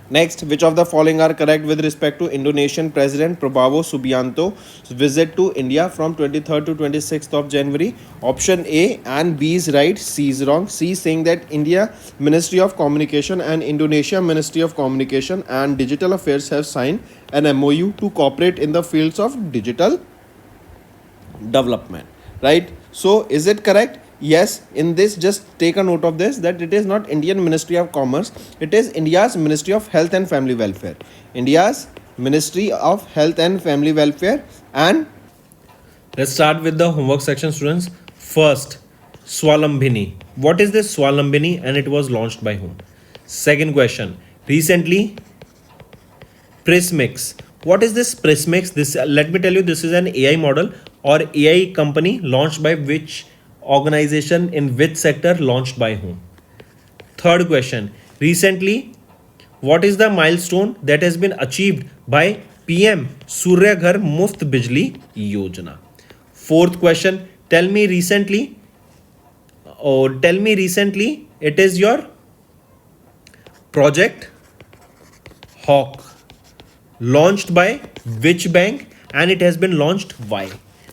Next, which of the following are correct with respect to Indonesian President Prabowo Subianto's visit to India from 23rd to 26th of January? Option A and B is right, C is wrong. C is saying that India Ministry of Communication and Indonesia Ministry of Communication and Digital Affairs have signed an MOU to cooperate in the fields of digital development. Right? So, is it correct? Yes, in this just take a note of this, that it is not Indian Ministry of Commerce, it is India's Ministry of Health and Family Welfare. India's Ministry of Health and Family Welfare. And let's start with the homework section, students. First, Swalambhini. What is this Swalambhini and it was launched by whom? Second question, recently Prismix. What is this Prismix? This let me tell you, this is an AI model or AI company launched by which organization, in which sector, launched by whom? Third question, recently what is the milestone that has been achieved by PM Surya Ghar Muft Bijli Yojana? Fourth question, tell me recently it is your Project Hawk, launched by which bank and it has been launched why?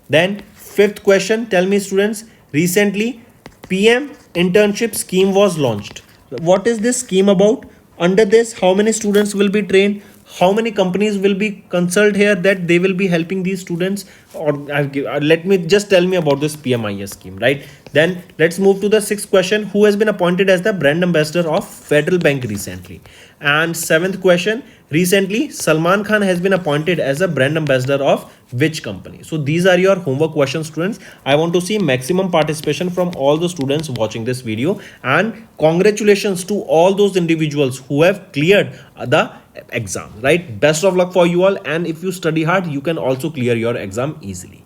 Then fifth question, tell me students, recently PM internship scheme was launched. What is this scheme about? Under this, how many students will be trained? How many companies will be consulted here that they will be helping these students? Or let me just tell me about this PMIS scheme, right? Then let's move to the sixth question. Who has been appointed as the brand ambassador of Federal Bank recently? And seventh question, recently Salman Khan has been appointed as a brand ambassador of which company? So these are your homework questions, students. I want to see maximum participation from all the students watching this video, and congratulations to all those individuals who have cleared the exam, right? Best of luck for you all, and if you study hard you can also clear your exam easily.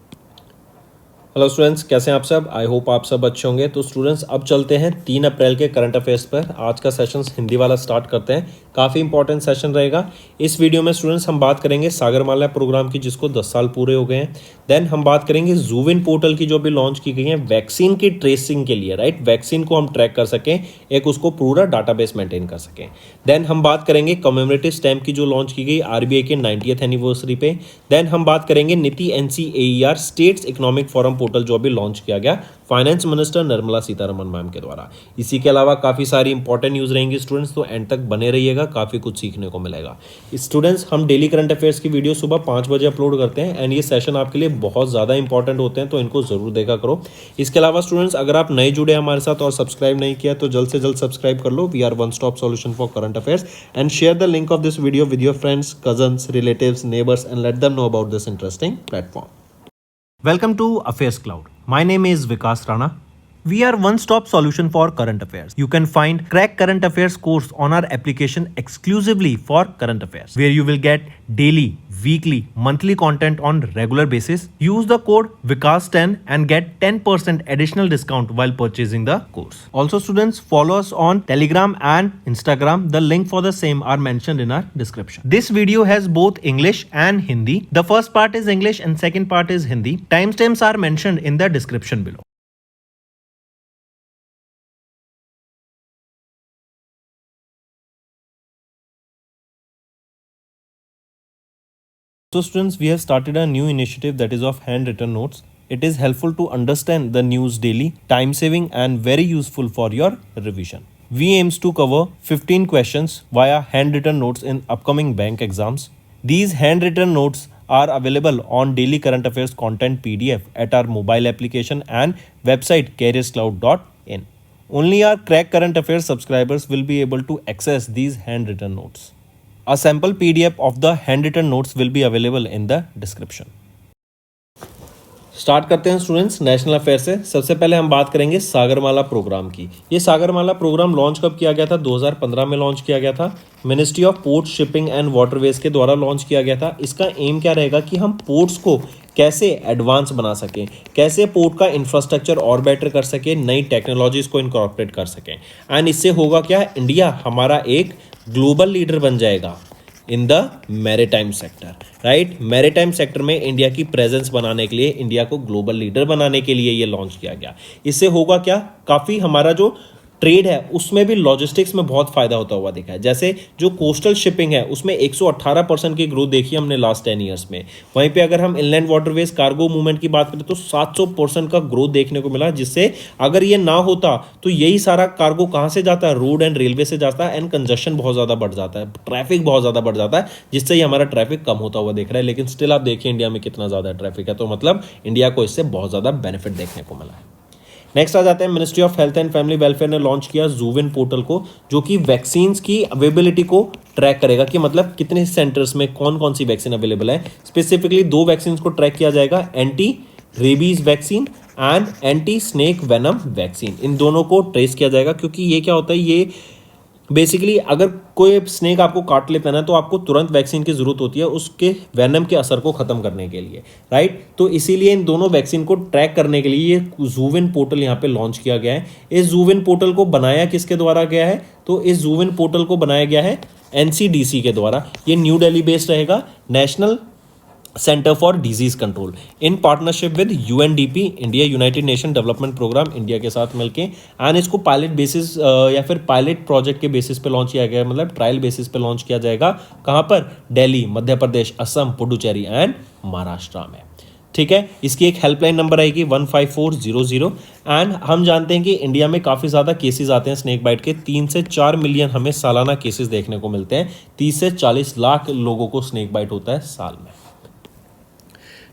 Hello students, कैसे हैं आप सब? I hope आप सब अच्छे होंगे। तो students अब चलते हैं 3 अप्रैल के करंट अफेयर्स पर। आज का सेशन हिंदी वाला स्टार्ट करते हैं। काफ़ी इंपॉर्टेंट सेशन रहेगा। इस वीडियो में स्टूडेंट्स हम बात करेंगे सागरमाला प्रोग्राम की, जिसको 10 साल पूरे हो गए हैं। देन हम बात करेंगे जूविन पोर्टल की, जो भी लॉन्च की गई है वैक्सीन की ट्रेसिंग के लिए, राइट? वैक्सीन को हम ट्रैक कर सकें, एक उसको पूरा डाटाबेस मेंटेन कर सकें। देन हम बात करेंगे कम्युनिटी स्टैम्प की, जो लॉन्च की गई आरबीआई के 90th एनिवर्सरी पे। देन हम बात करेंगे नीति NCAER states economic forum portal, जो अभी लॉन्च किया गया finance minister Nirmala Sitharaman ma'am के द्वारा। इसी के अलावा काफ़ी सारी इंपॉर्टेंट न्यूज़ रहेंगी स्टूडेंट्स, तो एंड तक बने रहिएगा, काफ़ी कुछ सीखने को मिलेगा। स्टूडेंट्स, हम डेली करंट अफेयर्स की वीडियो सुबह 5 बजे अपलोड करते हैं, एंड ये सेशन आपके लिए बहुत ज़्यादा इंपॉर्टेंट होते हैं, तो इनको ज़रूर देखा करो। इसके अलावा स्टूडेंट्स, अगर आप नए जुड़े हमारे साथ और सब्सक्राइब नहीं किया तो जल्द से जल्द सब्सक्राइब कर लो। We are one stop solution for current affairs, and share the link of this video with your friends, cousins, relatives, neighbours, and let them know about this interesting platform. Welcome to Affairs Cloud. My name is Vikas Rana. We are one-stop solution for current affairs. You can find Crack Current Affairs course on our application exclusively for current affairs, where you will get daily, weekly, monthly content on regular basis. Use the code Vikas10 and get 10% additional discount while purchasing the course. Also, students, follow us on Telegram and Instagram. The link for the same are mentioned in our description. This video has both English and Hindi. The first part is English and second part is Hindi. Timestamps are mentioned in the description below. So students, we have started a new initiative that is of handwritten notes. It is helpful to understand the news daily, time saving and very useful for your revision. We aims to cover 15 questions via handwritten notes in upcoming bank exams. These handwritten notes are available on daily current affairs content PDF at our mobile application and website careerscloud.in. Only our Crack Current Affairs subscribers will be able to access these handwritten notes. A sample PDF of the handwritten notes will be available in the description. Start करते हैं students national affair से। सबसे पहले हम बात करेंगे Sagarmala programme की। ये सागरमाला प्रोग्राम लॉन्च कब किया गया था? 2015 में लॉन्च किया गया था। Ministry of port shipping and waterways के द्वारा लॉन्च किया गया था। इसका एम क्या रहेगा कि हम पोर्ट्स को कैसे एडवांस बना सकें, कैसे पोर्ट का इंफ्रास्ट्रक्चर और बेटर कर सकें, नई टेक्नोलॉजीज को इनकॉर्पोरेट कर सकें। एंड इससे होगा क्या, इंडिया हमारा एक ग्लोबल लीडर बन जाएगा in the maritime sector, right. Maritime sector में इंडिया की प्रेजेंस बनाने के लिए, इंडिया को ग्लोबल लीडर बनाने के लिए ये लॉन्च किया गया। इससे होगा क्या, काफ़ी हमारा जो ट्रेड है उसमें भी लॉजिस्टिक्स में बहुत फायदा होता हुआ दिखा है। जैसे जो कोस्टल शिपिंग है उसमें 118% की ग्रोथ देखी हमने लास्ट 10 ईयर्स में। वहीं पे अगर हम इनलैंड वाटरवेज कार्गो मूवमेंट की बात करें तो 700% का ग्रोथ देखने को मिला, जिससे अगर ये ना होता तो यही सारा कार्गो कहाँ से जाता है, रोड एंड रेलवे से जाता है, एंड कंजशन बहुत ज़्यादा बढ़ जाता है, ट्रैफिक बहुत ज़्यादा बढ़ जाता है, जिससे ही हमारा ट्रैफिक कम होता हुआ दिख रहा है। लेकिन स्टिल आप देखिए इंडिया में कितना ज़्यादा ट्रैफिक है, तो मतलब इंडिया को इससे बहुत ज़्यादा बेनिफिट देखने को मिला है। नेक्स्ट आ जाते हैं, ministry of health and family welfare ने लॉन्च किया जूविन पोर्टल को, जो कि वैक्सीन्स की अवेलेबिलिटी को ट्रैक करेगा कि मतलब कितने सेंटर्स में कौन कौन सी वैक्सीन अवेलेबल है। स्पेसिफिकली 2 वैक्सीन को ट्रैक किया जाएगा, anti rabies vaccine and anti snake venom vaccine. इन दोनों को ट्रेस किया जाएगा, क्योंकि ये क्या होता है, ये बेसिकली अगर कोई स्नेक आपको काट लेता है ना, तो आपको तुरंत वैक्सीन की जरूरत होती है उसके वेनम के असर को खत्म करने के लिए, राइट। तो इसीलिए इन दोनों वैक्सीन को ट्रैक करने के लिए ये जूविन पोर्टल यहाँ पे लॉन्च किया गया है। इस जूविन पोर्टल को बनाया किसके द्वारा गया है? तो इस जूविन पोर्टल को बनाया गया है एनसीडीसी के द्वारा। ये न्यू दिल्ली बेस्ड रहेगा, national centre for disease control, in partnership with UNDP, India United Nation development programme, India के साथ मिलके। एंड इसको पायलट बेसिस या फिर पायलट प्रोजेक्ट के बेसिस पे लॉन्च किया गया, मतलब ट्रायल बेसिस पे लॉन्च किया जाएगा। कहाँ पर? दिल्ली, मध्य प्रदेश, असम, पुडुचेरी एंड महाराष्ट्र में, ठीक है। इसकी एक हेल्पलाइन नंबर आएगी 15400। एंड हम जानते हैं कि इंडिया में काफ़ी ज़्यादा केसेस आते हैं स्नेक बाइट के, 3 से 4 मिलियन हमें सालाना केसेस देखने को मिलते हैं। 30 से 40 लाख लोगों को स्नेक बाइट होता है साल में।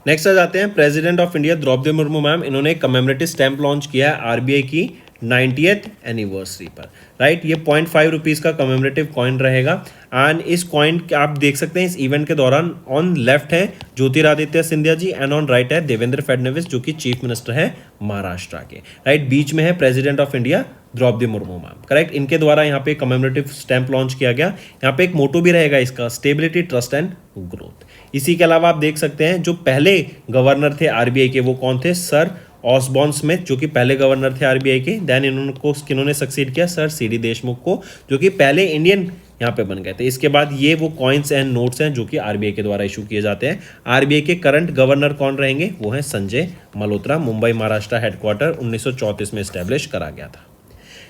नेक्स्ट आ जाते हैं, president of India Draupadi Murmu ma'am, इन्होंने कमेमोरेटिव स्टैंप लॉन्च किया है आरबीआई की 90th एनिवर्सरी पर, राइट। ये 0.5 रुपीज़ का कमेमोरेटिव कॉइन रहेगा। एंड इस कॉइन आप देख सकते हैं इस इवेंट के दौरान, ऑन लेफ्ट है Jyotiraditya Scindia ji and on right है देवेंद्र फडणवीस, जो कि चीफ मिनिस्टर है महाराष्ट्र के, राइट। बीच में है president of India Draupadi Murmu ma'am, correct. इनके द्वारा यहाँ पे कमेमोरेटिव स्टैंप लॉन्च किया गया। यहाँ पे एक मोटो भी रहेगा इसका, स्टेबिलिटी, ट्रस्ट एंड ग्रोथ। इसी के अलावा आप देख सकते हैं जो पहले गवर्नर थे आरबीआई के, वो कौन थे? सर ऑसबॉर्न स्मिथ, जो कि पहले गवर्नर थे आरबीआई के। देन किन्होंने सक्सीड किया? सर सीडी देशमुख को, जो कि पहले इंडियन यहाँ पे बन गए थे। इसके बाद ये वो कॉइन्स एंड नोट्स हैं जो कि आरबीआई के द्वारा इशू किए जाते हैं। आरबीआई के करंट गवर्नर कौन रहेंगे? वो हैं संजय मल्होत्रा। मुंबई महाराष्ट्र हेडक्वार्टर 1934 में इस्टेब्लिश करा गया था।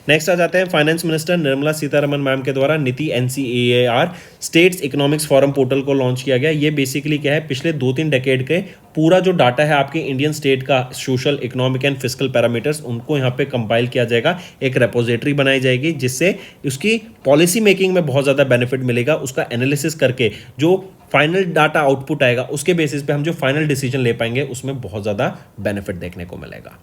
नेक्स्ट आ जाते हैं, finance minister Nirmala Sitharaman ma'am के द्वारा नीति एनसीएआर स्टेट्स इकोनॉमिक्स फोरम पोर्टल को लॉन्च किया गया। ये बेसिकली क्या है, पिछले 2-3 डेकेड के पूरा जो डाटा है आपके इंडियन स्टेट का, social, economic and fiscal parameters, उनको यहाँ पे कंपाइल किया जाएगा, एक रेपोजिटरी बनाई जाएगी, जिससे उसकी पॉलिसी मेकिंग में बहुत ज़्यादा बेनिफिट मिलेगा। उसका एनालिसिस करके जो फाइनल डाटा आउटपुट आएगा, उसके बेसिस पे हम जो फाइनल डिसीजन ले पाएंगे, उसमें बहुत ज़्यादा बेनिफिट देखने को मिलेगा।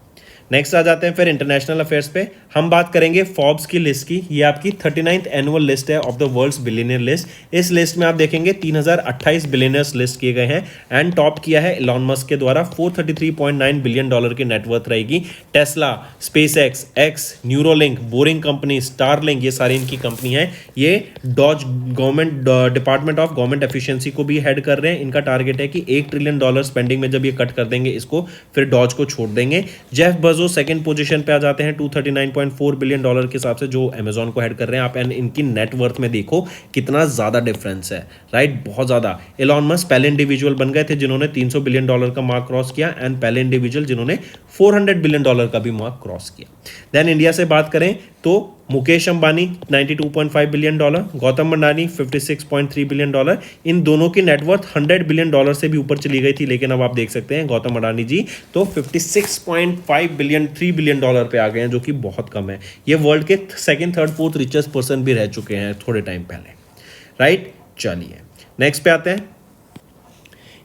नेक्स्ट आ जाते हैं फिर इंटरनेशनल अफेयर्स पे। हम बात करेंगे फॉर्ब्स की लिस्ट की। ये आपकी 39th एनुअल लिस्ट है of the world's billionaire list. इस लिस्ट में आप देखेंगे 3028 बिलियनर्स लिस्ट किए गए हैं। एंड टॉप किया है इलॉन मस्क के द्वारा, $433.9 बिलियन की नेटवर्थ रहेगी। Tesla, SpaceX, X, Neuralink, boring company, Starlink, ये सारी इनकी कंपनी है। ये DOGE government department of government efficiency को भी हेड कर रहे हैं। इनका टारगेट है कि $1 ट्रिलियन स्पेंडिंग में जब ये कट कर देंगे इसको, फिर डॉज को छोड़ देंगे। जेफ बेजोस सेकंड पोजीशन पे आ जाते हैं $239.4 बिलियन के हिसाब से, जो अमेजॉन को हेड कर रहे हैं। आप इनकी नेटवर्थ में देखो कितना ज्यादा डिफरेंस है, राइट, बहुत ज्यादा। एलॉन मस्क पहले इंडिविजुअल बन गए थे जिन्होंने $300 बिलियन का मार्क क्रॉस किया, एंड पहले इंडिविजुअल जिन्होंने $400 बिलियन का भी मार्क क्रॉस किया। देन इंडिया से बात करें तो Mukesh Ambani 92.5 billion dollar, Gautam Adani 56.3 billion dollar. इन दोनों की नेटवर्थ $100 बिलियन से भी ऊपर चली गई थी, लेकिन अब आप देख सकते हैं गौतम अडानी जी तो 56.5 बिलियन, $3 बिलियन पे आ गए हैं, जो कि बहुत कम है। ये वर्ल्ड के second, third, fourth richest person भी रह चुके हैं थोड़े टाइम पहले, राइट। चलिए नेक्स्ट पे आते हैं।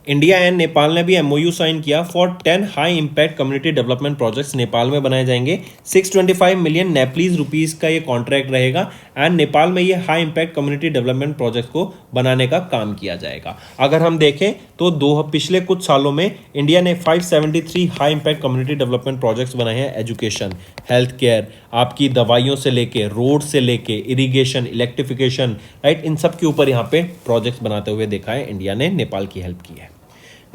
इंडिया एंड नेपाल ने भी एमओयू साइन किया for 10 high impact community development projects Nepal में बनाए जाएंगे। 625 मिलियन नेपालीज रुपीस का ये कॉन्ट्रैक्ट रहेगा एंड नेपाल में ये high impact community development projects को बनाने का काम किया जाएगा। अगर हम देखें तो पिछले कुछ सालों में इंडिया ने 573 high impact community development projects बनाए हैं। एजुकेशन, हेल्थ केयर, आपकी दवाइयों से लेके, रोड से लेके, इरिगेशन, इलेक्ट्रिफिकेशन, राइट, इन सब के ऊपर यहाँ पे प्रोजेक्ट्स बनाते हुए देखा है इंडिया ने, नेपाल की हेल्प की है।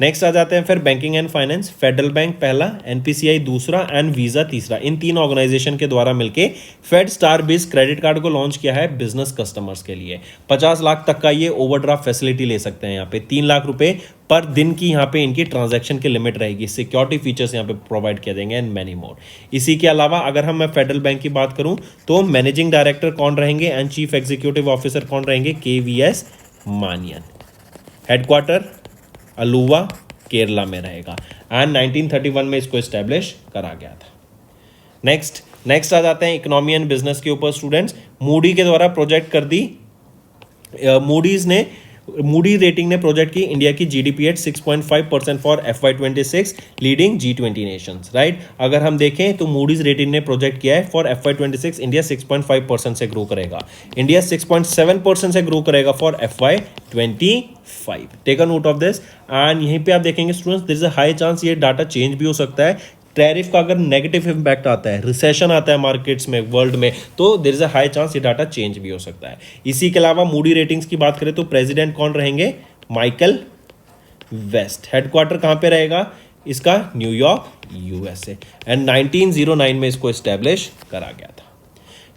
नेक्स्ट आ जाते हैं फिर banking and finance. Federal bank पहला, एनपीसीआई दूसरा एंड वीजा तीसरा, इन तीन ऑर्गेनाइजेशन के द्वारा मिलके फेड स्टार बिज क्रेडिट कार्ड को लॉन्च किया है बिजनेस कस्टमर्स के लिए। 50 लाख तक का ये ओवरड्राफ्ट फैसिलिटी ले सकते हैं यहाँ पे। 3 लाख रुपए पर दिन की यहाँ पे इनकी ट्रांजैक्शन की लिमिट रहेगी। सिक्योरिटी फीचर्स यहाँ पे प्रोवाइड किए जाएंगे एंड मैनी मोर। इसी के अलावा अगर मैं फेडरल बैंक की बात करूं तो मैनेजिंग डायरेक्टर कौन रहेंगे एंड चीफ एग्जीक्यूटिव ऑफिसर कौन रहेंगे? केवीएस मानियन। हेडक्वार्टर अलुवा केरला में रहेगा एंड 1931 में इसको एस्टेब्लिश करा गया था। नेक्स्ट आ जाते हैं इकोनॉमी एंड बिजनेस के ऊपर स्टूडेंट्स। मूडी के द्वारा प्रोजेक्ट कर दी, मूडी रेटिंग ने प्रोजेक्ट की इंडिया की GDP at 6.5% for FY26 leading G20 Nations, right. अगर हम देखें तो मूडीज रेटिंग ने प्रोजेक्ट किया है फॉर FY26 इंडिया 6.5% से ग्रो करेगा, इंडिया 6.7% से ग्रो करेगा for FY25। Take a note of this and यहीं पे आप देखेंगे students there is a high chance ये डाटा चेंज भी हो सकता है। टैरिफ का अगर नेगेटिव इंपैक्ट आता है, रिसेशन आता है मार्केट्स में, वर्ल्ड में, तो there is a high chance ये डाटा चेंज भी हो सकता है। इसी के अलावा मूडी रेटिंग्स की बात करें तो प्रेसिडेंट कौन रहेंगे? Michael waste. हेडक्वार्टर कहां पे रहेगा इसका? न्यूयॉर्क, यूएसए एंड 1909 में इसको एस्टेब्लिश करा गया था।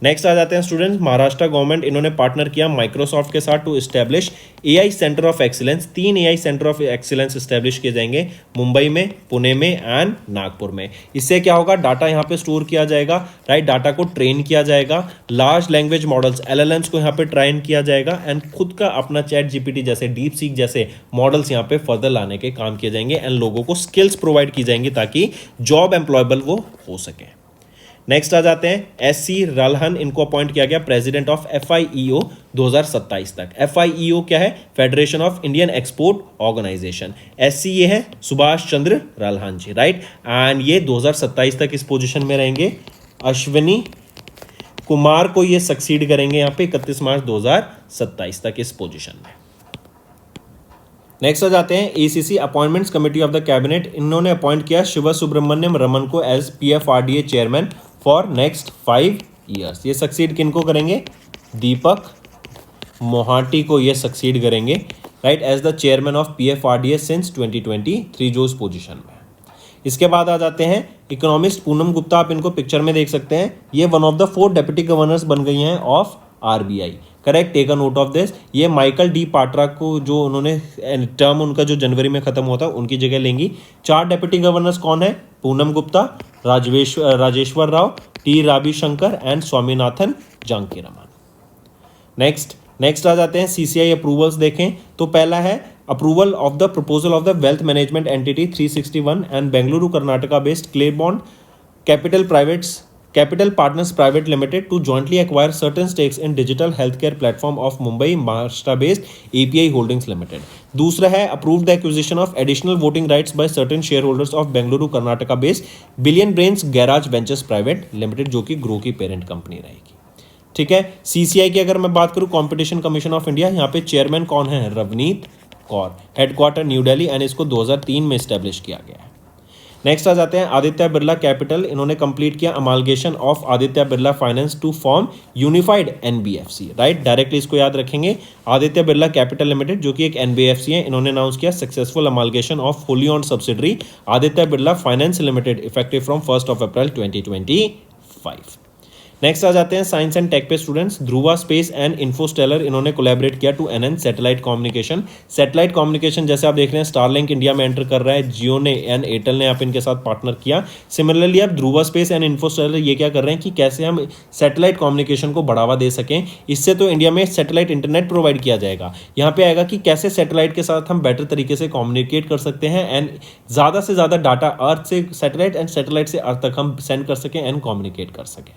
नेक्स्ट आ जाते हैं स्टूडेंट्स, महाराष्ट्र गवर्नमेंट इन्होंने पार्टनर किया माइक्रोसॉफ्ट के साथ to establish AI centre of excellence. 3 AI centre of excellence establish किए जाएंगे मुंबई में, पुणे में एंड नागपुर में। इससे क्या होगा? डाटा यहाँ पे स्टोर किया जाएगा, राइट, डाटा को ट्रेन किया जाएगा, लार्ज लैंग्वेज मॉडल्स LLMs को यहाँ पे ट्रेन किया जाएगा एंड खुद का अपना चैट जीपीटी जैसे, डीप सीक जैसे मॉडल्स यहाँ पे फर्दर लाने के काम किए जाएंगे एंड लोगों को स्किल्स प्रोवाइड की जाएंगी ताकि जॉब एम्प्लॉयबल वो हो सके। नेक्स्ट आ जाते हैं SC रलहन, इनको अपॉइंट किया गया प्रेसिडेंट ऑफ FIEO 2027 तक। FIEO क्या है? Federation of Indian export organisation. SC ये है सुभाष चंद्र रलहन जी, राइट, एंड ये 2027 तक इस पोजीशन में रहेंगे। अश्विनी कुमार को ये सक्सीड करेंगे यहाँ पे 31 मार्च 2027 तक इस पोजीशन में। नेक्स्ट आ जाते हैं ACC appointments committee of the cabinet, इन्होंने अपॉइंट किया शिव सुब्रमण्यम रमन को as PFRDA chairman for next 5 years. ये सक्सीड किनको करेंगे? दीपक मोहाटी को ये सक्सीड करेंगे, right, as the chairman of PFRDA since 2023 जो इस पोजीशन में। इसके बाद आ जाते हैं इकोनॉमिस्ट पूनम गुप्ता, आप इनको पिक्चर में देख सकते हैं, ये one of the 4 deputy governors बन गई हैं of RBI, correct, take a note of this. ये माइकल डी पाट्रा को जो उन्होंने टर्म उनका जो जनवरी में खत्म होता उनकी जगह लेंगी। 4 डेप्यूटी गवर्नर्स कौन है? Poonam Gupta, Rajeshwar Rao, T Ravishankar and Swaminathan Janakiraman. Next आ जाते हैं CCI अप्रूवल्स देखें तो पहला है approval of the proposal of the wealth management entity 361 and Bengaluru Karnataka based Claypond Capital Partners Private Limited to jointly acquire certain stakes in digital health care platform of Mumbai Maharashtra based API Holdings Limited. दूसरा है approve the acquisition of additional voting rights by certain share holders of Bengaluru Karnataka based billion brains garage ventures private limited जो कि grow की parent company रहेगी। ठीक है, CCI की अगर मैं बात करूं कॉम्पिटिशन कमीशन ऑफ इंडिया, यहाँ पे चेयरमैन कौन है? Ravneet Kaur, headquarter new Delhi and इसको 2003 में एस्टेब्लिश किया गया है। नेक्स्ट आ जाते हैं आदित्य बिरला कैपिटल, इन्होंने कंप्लीट किया amalgamation of Aditya Birla Finance to form unified NBFC, right, directly इसको याद रखेंगे। आदित्य बिरला कैपिटल लिमिटेड जो कि एक NBFC है, इन्होंने अनाउंस किया successful amalgamation of wholly owned subsidiary Aditya Birla Finance Limited effective from 1 April 2025। Next आ जाते हैं साइंस एंड टेक पे students. Dhruva space and Infostellar इन्होंने कोलैबोरेट किया to enhance satellite communication. Satellite communication जैसे आप देख रहे हैं स्टारलिंक इंडिया में एंटर कर रहा है, जियो ने एंड एयरटेल ने आप इनके साथ पार्टनर किया। सिमिलरली आप ध्रुवा स्पेस एंड इन्फोस्टेलर ये क्या कर रहे हैं कि कैसे हम सैटेलाइट कम्युनिकेशन को बढ़ावा दे सकें। इससे तो इंडिया में सैटेलाइट इंटरनेट प्रोवाइड किया जाएगा, यहाँ पे आएगा कि कैसे सैटेलाइट के साथ हम बेटर तरीके से कम्युनिकेट कर सकते हैं एंड ज़्यादा से ज़्यादा डाटा अर्थ से सैटेलाइट एंड सैटेलाइट से अर्थ तक हम सेंड कर सकें एंड कम्युनिकेट कर सकें।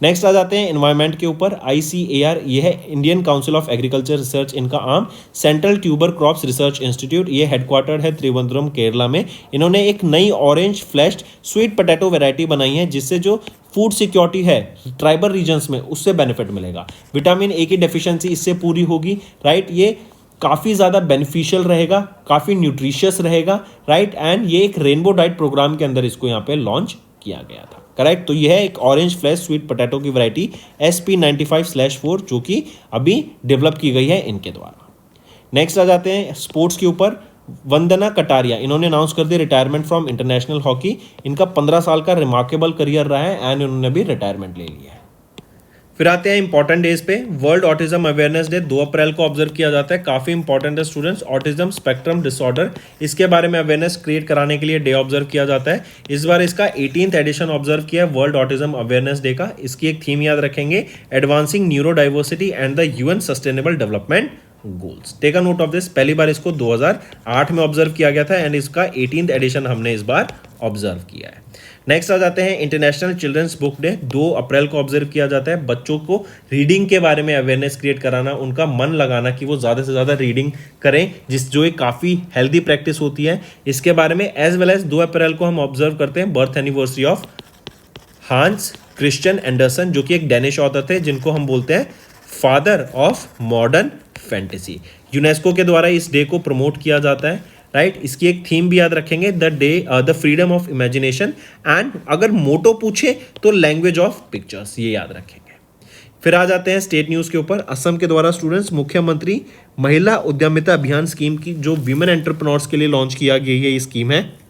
नेक्स्ट आ जाते हैं एनवायरमेंट के ऊपर। ICAR, ये है Indian Council of Agriculture Research, इनका arm. Central Tuber Crops Research Institute, ये हेडक्वार्टर्ड है त्रिवेंद्रम, केरला में। इन्होंने एक नई orange fleshed sweet potato variety बनाई है, जिससे जो फूड सिक्योरिटी है ट्राइबल रीजन्स में, उससे बेनिफिट मिलेगा। विटामिन ए की डेफिशिएंसी इससे पूरी होगी, राइट। ये काफ़ी ज़्यादा बेनिफिशियल रहेगा, काफ़ी न्यूट्रिशियस रहेगा, राइट। एंड ये एक रेनबो डाइट प्रोग्राम के अंदर इसको यहाँ पे लॉन्च किया गया था, करेक्ट। तो यह है एक ऑरेंज फ्लैश स्वीट पोटैटो की वैरायटी SP95/4, जो कि अभी डेवलप की गई है इनके द्वारा। नेक्स्ट आ जाते हैं स्पोर्ट्स के ऊपर। वंदना कटारिया, इन्होंने अनाउंस कर दिया रिटायरमेंट फ्रॉम इंटरनेशनल हॉकी। इनका 15 साल का रिमार्केबल करियर रहा है एंड इन्होंने भी रिटायरमेंट ले लिया है। फिर आते हैं इंपॉर्टेंट डेज पे। वर्ल्ड ऑटिज्म अवेयरनेस डे 2 अप्रैल को ऑब्जर्व किया जाता है, काफी इंपॉर्टेंट है स्टूडेंट्स। ऑटिज्म स्पेक्ट्रम डिसऑर्डर, इसके बारे में अवेयरनेस क्रिएट कराने के लिए डे ऑब्जर्व किया जाता है। इस बार इसका 18th एडिशन ऑब्जर्व किया है वर्ल्ड ऑटिज्म अवेयरनेस डे का। इसकी एक थीम याद रखेंगे, advancing neuro diversity and the UN sustainable development goals. Take a note of this. पहली बार इसको 2008 में ऑब्जर्व किया गया था एंड इसका 18th एडिशन हमने इस बार ऑब्जर्व किया है। नेक्स्ट आ जाते हैं इंटरनेशनल चिल्ड्रंस बुक डे, 2 अप्रैल को ऑब्जर्व किया जाता है। बच्चों को रीडिंग के बारे में अवेयरनेस क्रिएट कराना, उनका मन लगाना कि वो ज़्यादा से ज़्यादा रीडिंग करें, जो एक काफ़ी हेल्दी प्रैक्टिस होती है, इसके बारे में। एज वेल एज 2 अप्रैल को हम ऑब्जर्व करते हैं birth anniversary of Hans Christian Anderson, जो कि एक डेनिश ऑथर थे, जिनको हम बोलते हैं father of modern fantasy. UNESCO के द्वारा इस डे को प्रमोट किया जाता है, राइट। इसकी एक थीम भी याद रखेंगे, the freedom of imagination, and अगर मोटो पूछे तो लैंग्वेज ऑफ पिक्चर्स, ये याद रखेंगे। फिर आ जाते हैं स्टेट न्यूज़ के ऊपर। असम के द्वारा स्टूडेंट्स मुख्यमंत्री महिला उद्यमिता अभियान स्कीम की, जो वीमेन एंटरप्रेन्योर्स के लिए लॉन्च किया गया है, ये स्कीम है।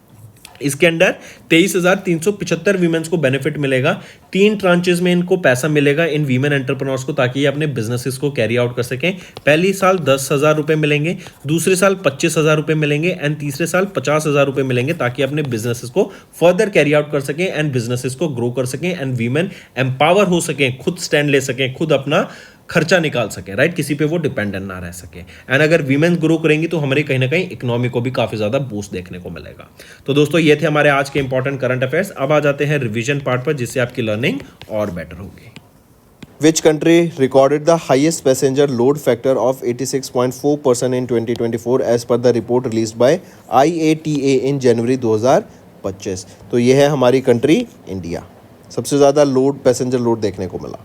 इसके अंडर 23,375 वीमेंस को बेनिफिट मिलेगा। 3 ट्रांचेस में इनको पैसा मिलेगा इन वीमेन एंटरप्रेन्योर्स को, ताकि ये अपने बिजनेसेस को कैरी आउट कर सकें। पहली साल 10,000 रुपये मिलेंगे, दूसरे साल 25,000 रुपये मिलेंगे एंड तीसरे साल 50,000 रुपये मिलेंगे, ताकि अपने बिजनेसेस को फर्दर कैरी आउट कर सकें एंड बिजनेसेस को ग्रो कर सकें एंड वीमेन एम्पावर हो सकें, खुद स्टैंड ले सकें, खुद अपना खर्चा निकाल सके, राइट। किसी पे वो डिपेंडेंट ना रह सके। एंड अगर वीमेन ग्रो करेंगी तो हमारे कहीं ना कहीं इकोनॉमी को भी काफी ज्यादा बूस्ट देखने को मिलेगा। तो दोस्तों ये थे हमारे आज के इंपॉर्टेंट करंट अफेयर्स। अब आ जाते हैं रिवीजन पार्ट पर, जिससे आपकी लर्निंग और बेटर होगी। Which country recorded the highest passenger load factor of 86.4% in 2024 as per the report released by IATA in January 2025? तो ये है हमारी कंट्री इंडिया। सबसे ज़्यादा पैसेंजर लोड देखने को मिला।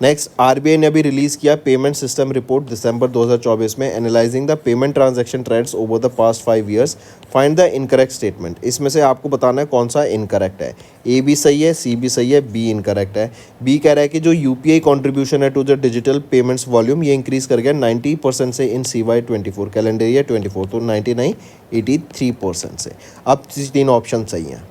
नेक्स्ट, RBI ने अभी रिलीज़ किया पेमेंट सिस्टम रिपोर्ट दिसंबर 2024 में, analysing the payment transaction trends over the past 5 years, find the incorrect statement. इसमें से आपको बताना है कौन सा इनकरेक्ट है। A भी सही है, C भी सही है, B इनकरेक्ट है। B कह रहा है कि जो UPI कॉन्ट्रीब्यूशन है to the digital payments volume, ये इंक्रीज कर गया 90% से इन CY 24 कैलेंडर ईयर 24, तो 99 83% से। अब 3 ऑप्शन सही हैं।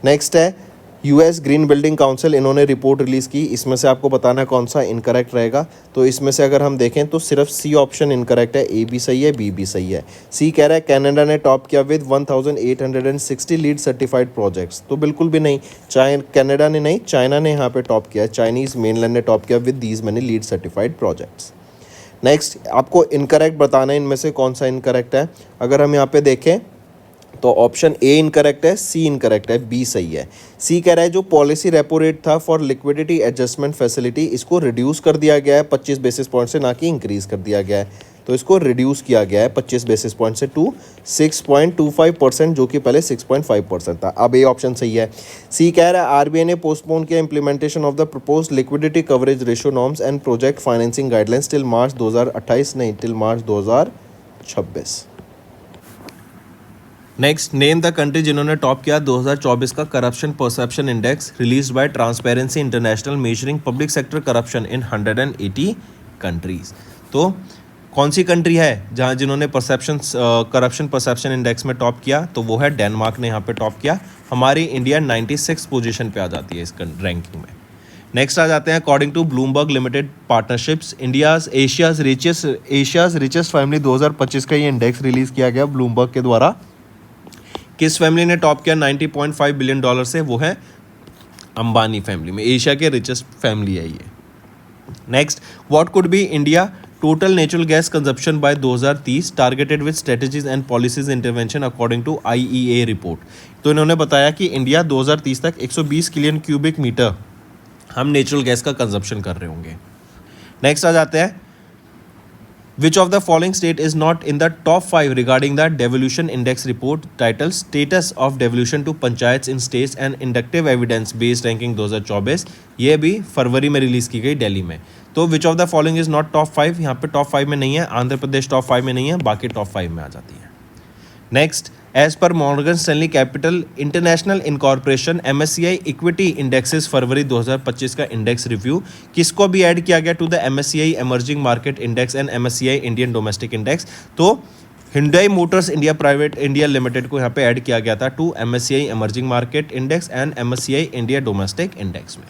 नेक्स्ट है US ग्रीन बिल्डिंग काउंसिल, इन्होंने रिपोर्ट रिलीज़ की। इसमें से आपको बताना है कौन सा इनकरेक्ट रहेगा। तो इसमें से अगर हम देखें तो सिर्फ C ऑप्शन इनकरेक्ट है, A भी सही है, B भी सही है। C कह रहा है कनाडा ने टॉप किया विद 1860 लीड सर्टिफाइड प्रोजेक्ट्स, तो बिल्कुल भी नहीं। कनाडा ने नहीं, चाइना ने यहाँ पे टॉप किया है। चाइनीज़ मेनलैंड ने टॉप किया with these many lead certified projects. Next, आपको इनकरेक्ट बताना है इनमें से कौन सा इनकरेक्ट है। अगर हम यहाँ पे देखें तो ऑप्शन A इनकरेक्ट है, C इनकरेक्ट है, B सही है। C कह रहा है जो पॉलिसी रेपो रेट था फॉर लिक्विडिटी एडजस्टमेंट फैसिलिटी, इसको रिड्यूस कर दिया गया है 25 बेसिस पॉइंट से, ना कि इंक्रीज कर दिया गया है। तो इसको रिड्यूस किया गया है 25 बेसिस पॉइंट से टू 6.25%, जो कि पहले 6.5% था। अब A ऑप्शन सही है। C कह रहा है RBI ने पोस्टपोन किया implementation of the propose liquidity coverage ratio norms and project financing guidelines till March 2028, नहीं till March 2026। Next, name the country जिन्होंने टॉप किया 2024 का corruption perception index release by transparency international, measuring public sector corruption in 180 countries. तो कौन सी country है जहां जिन्होंने corruption perception index में टॉप किया? तो वो है डेनमार्क ने यहाँ पे टॉप किया। हमारी इंडिया 96 पोजीशन पे आ जाती है इस रैंकिंग में। नेक्स्ट आ जाते हैं according to Bloomberg limited partnerships, Asia's richest family 2025 का ये इंडेक्स रिलीज किया गया ब्लूमबर्ग के द्वारा। किस फैमिली ने टॉप किया $90.5 बिलियन से? वो है अंबानी फैमिली में, एशिया के रिचेस्ट फैमिली है ये। Next, what could be India total natural gas consumption by 2030 targeted with strategies and policies intervention according to IEA report. तो इन्होंने बताया कि इंडिया 2030 तक 120 बिलियन क्यूबिक मीटर हम नेचुरल गैस का कंजप्शन कर रहे होंगे। नेक्स्ट आ जाते हैं, Which of the following state is not in the top 5 regarding the devolution index report titled Status of Devolution to Panchayats in States and Inductive Evidence Based Ranking 2024? ये भी फरवरी में रिलीज की गई दिल्ली में। तो विच of the following is not top 5, यहाँ पे top 5 में नहीं है, आंध्र प्रदेश टॉप 5 में नहीं है, बाकी टॉप 5 में आ जाती है। Next, as per Morgan Stanley Capital International Incorporation MSCI equity indexes फरवरी 2025 का इंडेक्स रिव्यू किसको भी ऐड किया गया to the MSCI emerging market index and MSCI Indian domestic index? तो Hyundai Motors India private India limited को यहाँ पे ऐड किया गया था to MSCI emerging market index and MSCI India domestic index में।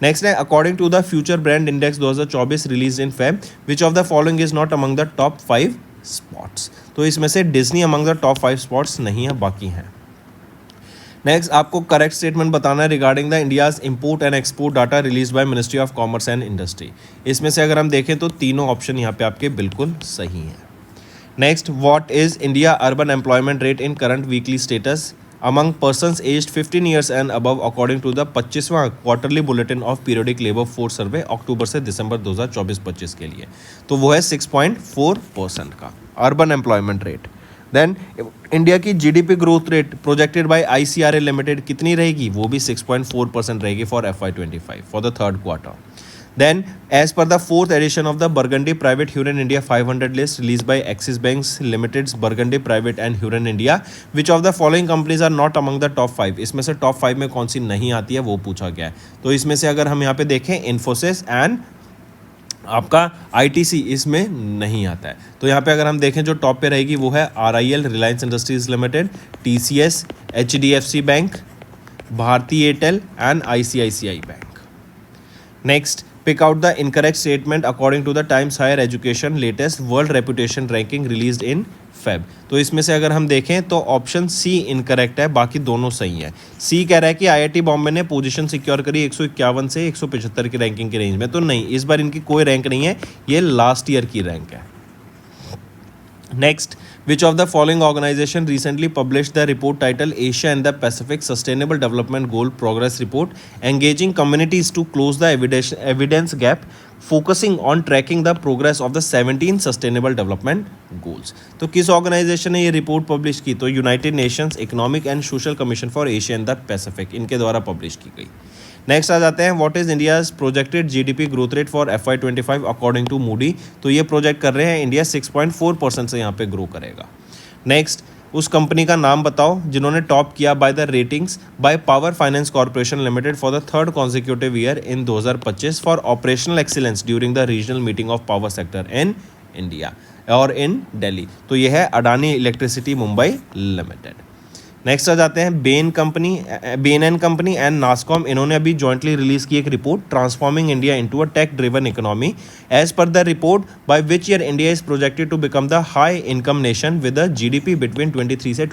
नेक्स्ट है, according to the future brand index 2024 release in Feb, which of the following is not among the top 5 spots? तो इसमें से Disney among the top 5 spots नहीं है, बाकी हैं। Next, आपको करेक्ट स्टेटमेंट बताना है regarding the India's import and export data release by ministry of commerce and industry. इसमें से अगर हम देखें तो तीनों ऑप्शन यहाँ पे आपके बिल्कुल सही हैं। Next, what is India urban employment rate in current weekly status among persons aged 15 years and above according to the 25वां quarterly bulletin of periodic labour force survey अक्टूबर से दिसंबर 2024-25 के लिए? तो वो है 6.4% का urban employment rate. Then India की GDP growth rate projected by ICRA limited कितनी रहेगी? वो भी 6.4% रहेगी for FY25 for the third quarter. Then, as per the fourth edition of the Burgundy Private Huron India 500 list released by Axis Bank Limited's Burgundy Private and Huron India, which of the following companies are not among the top 5? इसमें से top 5 में कौन सी नहीं आती है वो पूछा गया है। तो इसमें से अगर हम यहाँ पे देखें, इन्फोसिस एंड आपका ITC इसमें नहीं आता है। तो यहाँ पे अगर हम देखें जो टॉप पे रहेगी वो है RIL Reliance Industries Limited, TCS, HDFC bank, Bharti Airtel and ICICI bank. Next, pick out the incorrect statement according to the Times Higher Education latest world reputation ranking released in Feb। तो इसमें से अगर हम देखें तो ऑप्शन C इनकरेक्ट है, बाकी दोनों सही है। C कह रहा है कि IIT बॉम्बे ने पोजीशन सिक्योर करी 151 से 175 की रैंकिंग की रेंज में। तो नहीं, इस बार इनकी कोई रैंक नहीं है, ये लास्ट ईयर की रैंक है। Next, which of the following organization recently published the report titled Asia and the Pacific Sustainable Development Goal Progress Report, engaging communities to close the evidence gap, focusing on tracking the progress of the 17 Sustainable Development Goals? तो किस organisation ने ये report publish की? तो United Nations Economic and Social Commission for Asia and the Pacific, इनके द्वारा publish की गई। नेक्स्ट आ जाते हैं, what is India's projected GDP growth rate for FY25 according to Moody? तो ये प्रोजेक्ट कर रहे हैं इंडिया 6.4% से यहाँ पे ग्रो करेगा। नेक्स्ट, उस कंपनी का नाम बताओ जिन्होंने टॉप किया by the ratings by power finance corporation limited for the third consecutive year in 2025 for operational excellence during the regional meeting of power sector in India और इन दिल्ली? तो ये है Adani electricity Mumbai limited. Next आ जाते हैं, Bain and Company and NASSCOM, इन्होंने अभी jointly release की एक report transforming India into a tech driven economy. As per the report, by which year India is projected to become the high income nation with a GDP between 23 से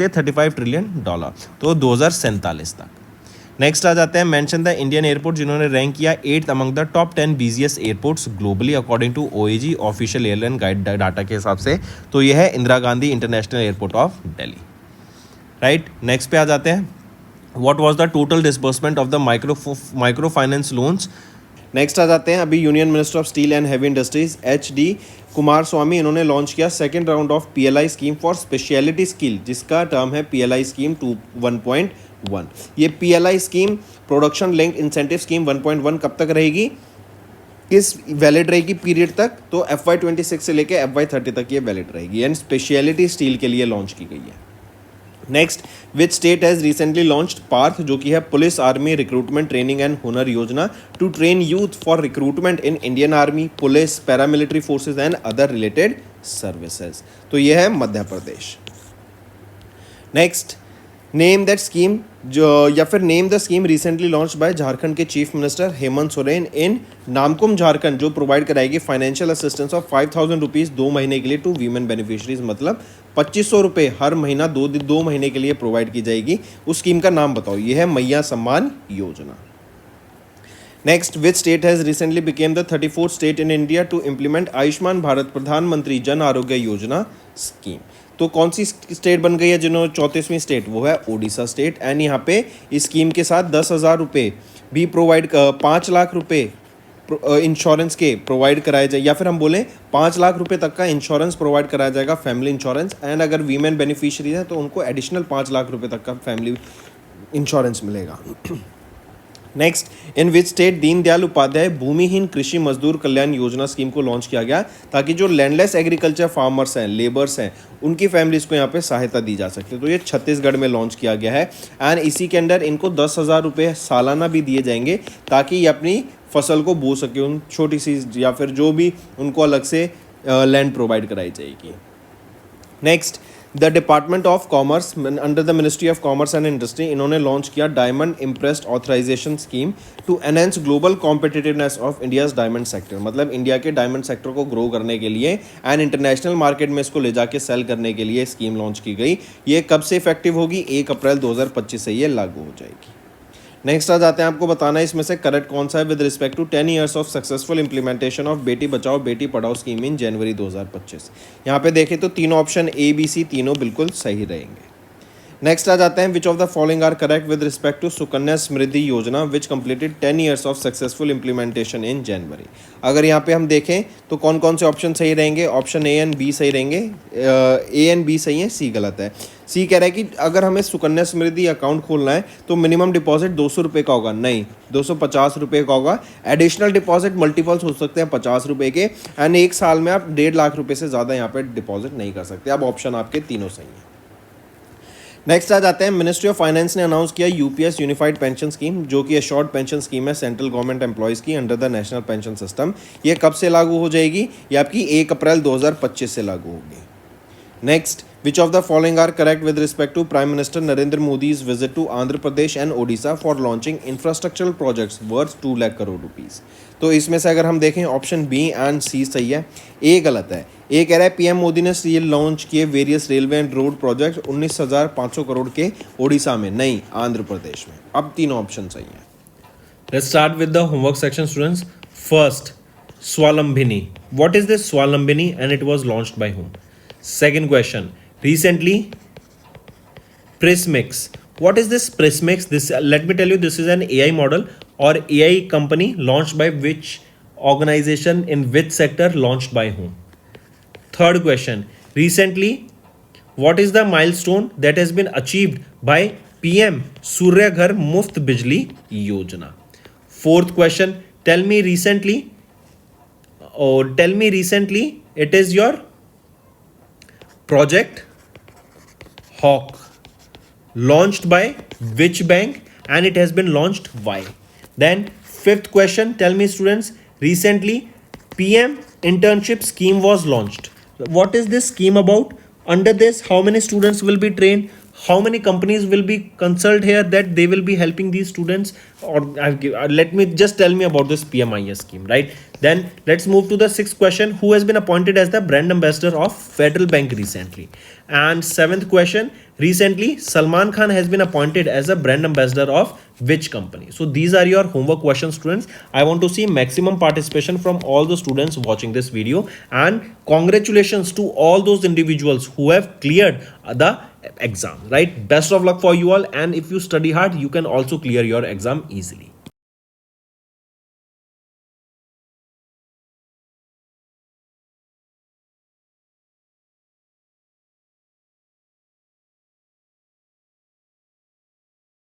35 trillion dollar, तो 2047 तक। Next आ जाते हैं, mention the Indian airport जिन्होंने rank किया 8th among the top 10 busiest airports globally according to OAG official airline guide data के हिसाब से। तो यह है Indira Gandhi international airport of Delhi, right. Next पे आ जाते हैं, what was the total disbursement of the micro finance loans? Next आ जाते हैं, अभी union minister of steel and heavy industries HD Kumaraswamy, इन्होंने लॉन्च किया second round of PLI scheme for speciality skill, जिसका टर्म है PLI स्कीम 1.1। ये PLI scheme production linked incentive scheme 1.1 कब तक रहेगी, किस वैलिड रहेगी पीरियड तक? तो FY26 से लेकर FY30 तक ये वैलिड रहेगी एंड स्पेशलिटी स्टील के लिए लॉन्च की गई है। Next, which state has recently launched Parth, जो कि है police army recruitment training and Hunar Yojana to train youth for recruitment in Indian army, police, paramilitary forces and other related services? तो यह है Madhya Pradesh. Next, name that scheme, जो या फिर name the scheme recently launch by Jharkhand के chief minister Hemant Soren in Namkum Jharkhand, जो provide कराएगी financial assistance of 5000 rupees 2 महीने के लिए टू वीमेन बेनिफिशरीज, मतलब 2500 रुपये हर महीना 2 महीने के लिए प्रोवाइड की जाएगी। उस स्कीम का नाम बताओ। ये है Maiya Samman Yojana. Next, which state has recently became the 34th state in India to implement Ayushman Bharat Pradhan Mantri Jan Arogya Yojana scheme. तो कौन सी स्टेट बन गई है जिन्होंने 34वीं स्टेट, वो है ओडिशा स्टेट। एंड यहाँ पे इस स्कीम के साथ 10,000 रुपये भी प्रोवाइड, 5 लाख रुपये इंश्योरेंस के प्रोवाइड कराए जाए, या फिर हम बोलें 5 लाख रुपए तक का इंश्योरेंस प्रोवाइड कराया जाएगा, फैमिली इंश्योरेंस। एंड अगर वीमेन बेनिफिशियरी है तो उनको एडिशनल 5 लाख रुपए तक का फैमिली इंश्योरेंस मिलेगा। Next, in which state Deendayal Upadhyay Bhoomiheen Krishi मजदूर कल्याण योजना स्कीम को लॉन्च किया गया, ताकि जो लैंडलेस एग्रीकल्चर फार्मर्स हैं, लेबर्स हैं, उनकी फैमिलीज को यहाँ पे सहायता दी जा सकती है। तो ये छत्तीसगढ़ में लॉन्च किया गया है। एंड इसी के अंदर इनको 10,000 रुपये सालाना भी दिए जाएंगे, ताकि ये अपनी फसल को बो सके, उन छोटी सी या फिर जो भी उनको अलग से लैंड प्रोवाइड कराई जाएगी। Next, the department of commerce under the ministry of commerce and industry, इन्होंने लॉन्च किया diamond imprest authorisation scheme to enhance global competitiveness of India's diamond sector. मतलब इंडिया के डायमंड सेक्टर को ग्रो करने के लिए एंड इंटरनेशनल मार्केट में इसको ले जाके सेल करने के लिए स्कीम लॉन्च की गई। ये कब से इफेक्टिव होगी? 1 अप्रैल 2025 से ये लागू हो जाएगी। नेक्स्ट आ जाते हैं, आपको बताना है इसमें से करेक्ट कौन सा है with respect to 10 years of successful implementation of Beti Bachao Beti Padhao scheme in जनवरी 2025। यहाँ पे देखें तो तीनों ऑप्शन ए बी सी तीनों बिल्कुल सही रहेंगे। नेक्स्ट आ जाते हैं, which of the following are correct with respect to Sukanya Samriddhi Yojana which completed 10 years of successful implementation in जनवरी। अगर यहाँ पे हम देखें तो कौन कौन से ऑप्शन सही रहेंगे? ऑप्शन ए एंड बी सही रहेंगे। ए एंड बी सही है, सी गलत है। सी कह रहा है कि अगर हमें सुकन्या समृद्धि अकाउंट खोलना है तो मिनिमम डिपॉजिट 200 रुपये का होगा। नहीं, 250 रुपये का होगा। एडिशनल डिपॉजिट मल्टीपल्स हो सकते हैं 50 रुपये के। एंड 1 साल में आप 1.5 लाख रुपये से ज़्यादा यहाँ पे डिपॉजिट नहीं कर सकते। अब ऑप्शन आपके तीनों सही हैं। नेक्स्ट आ जाते हैं, मिनिस्ट्री ऑफ फाइनेंस ने अनाउंस किया यूपीएस यूनिफाइड पेंशन स्कीम, जो कि एश्योर्ड पेंशन स्कीम है सेंट्रल गवर्नमेंट एम्प्लॉयज़ की under the national pension system. ये कब से लागू हो जाएगी? ये आपकी 1 अप्रैल 2025 से लागू होगी। Next, which of the following are correct with respect to prime minister Narendra Modi's visit to Andhra Pradesh and Odisha for launching infrastructural projects worth 2 lakh crore rupees. तो इसमें से अगर हम देखें ऑप्शन बी एंड सी सही है, ए गलत है। ए कह रहा है पीएम मोदी ने लॉन्च किए various railway and road project 19,500 crore के ओडिशा में, नहीं आंध्र प्रदेश में। अब तीनों ऑप्शन सही है। Let's start with the homework section, students. First, Swalambhini. What is this Swalambhini and it was launched by whom? Second question, recently Prismix. What is this Prismix? This let me tell you, this is an AI model or AI company launched by which organization in which sector, launched by whom? Third question, recently what is the milestone that has been achieved by PM Surya Ghar Muft Bijli Yojana? Fourth question, tell me recently it is your project Hawk launched by which bank and it has been launched why? Then fifth question, tell me students, recently PM internship scheme was launched. What is this scheme about? Under this, how many students will be trained? How many companies will be consulted here that they will be helping these students? Or let me just tell me about this PMIS scheme, right? Then let's move to the sixth question, who has been appointed as the brand ambassador of Federal Bank recently? And seventh question, recently Salman Khan has been appointed as a brand ambassador of which company? So these are your homework questions, students. I want to see maximum participation from all the students watching this video, and congratulations to all those individuals who have cleared the exam, right? Best of luck for you all, and if you study hard you can also clear your exam easily.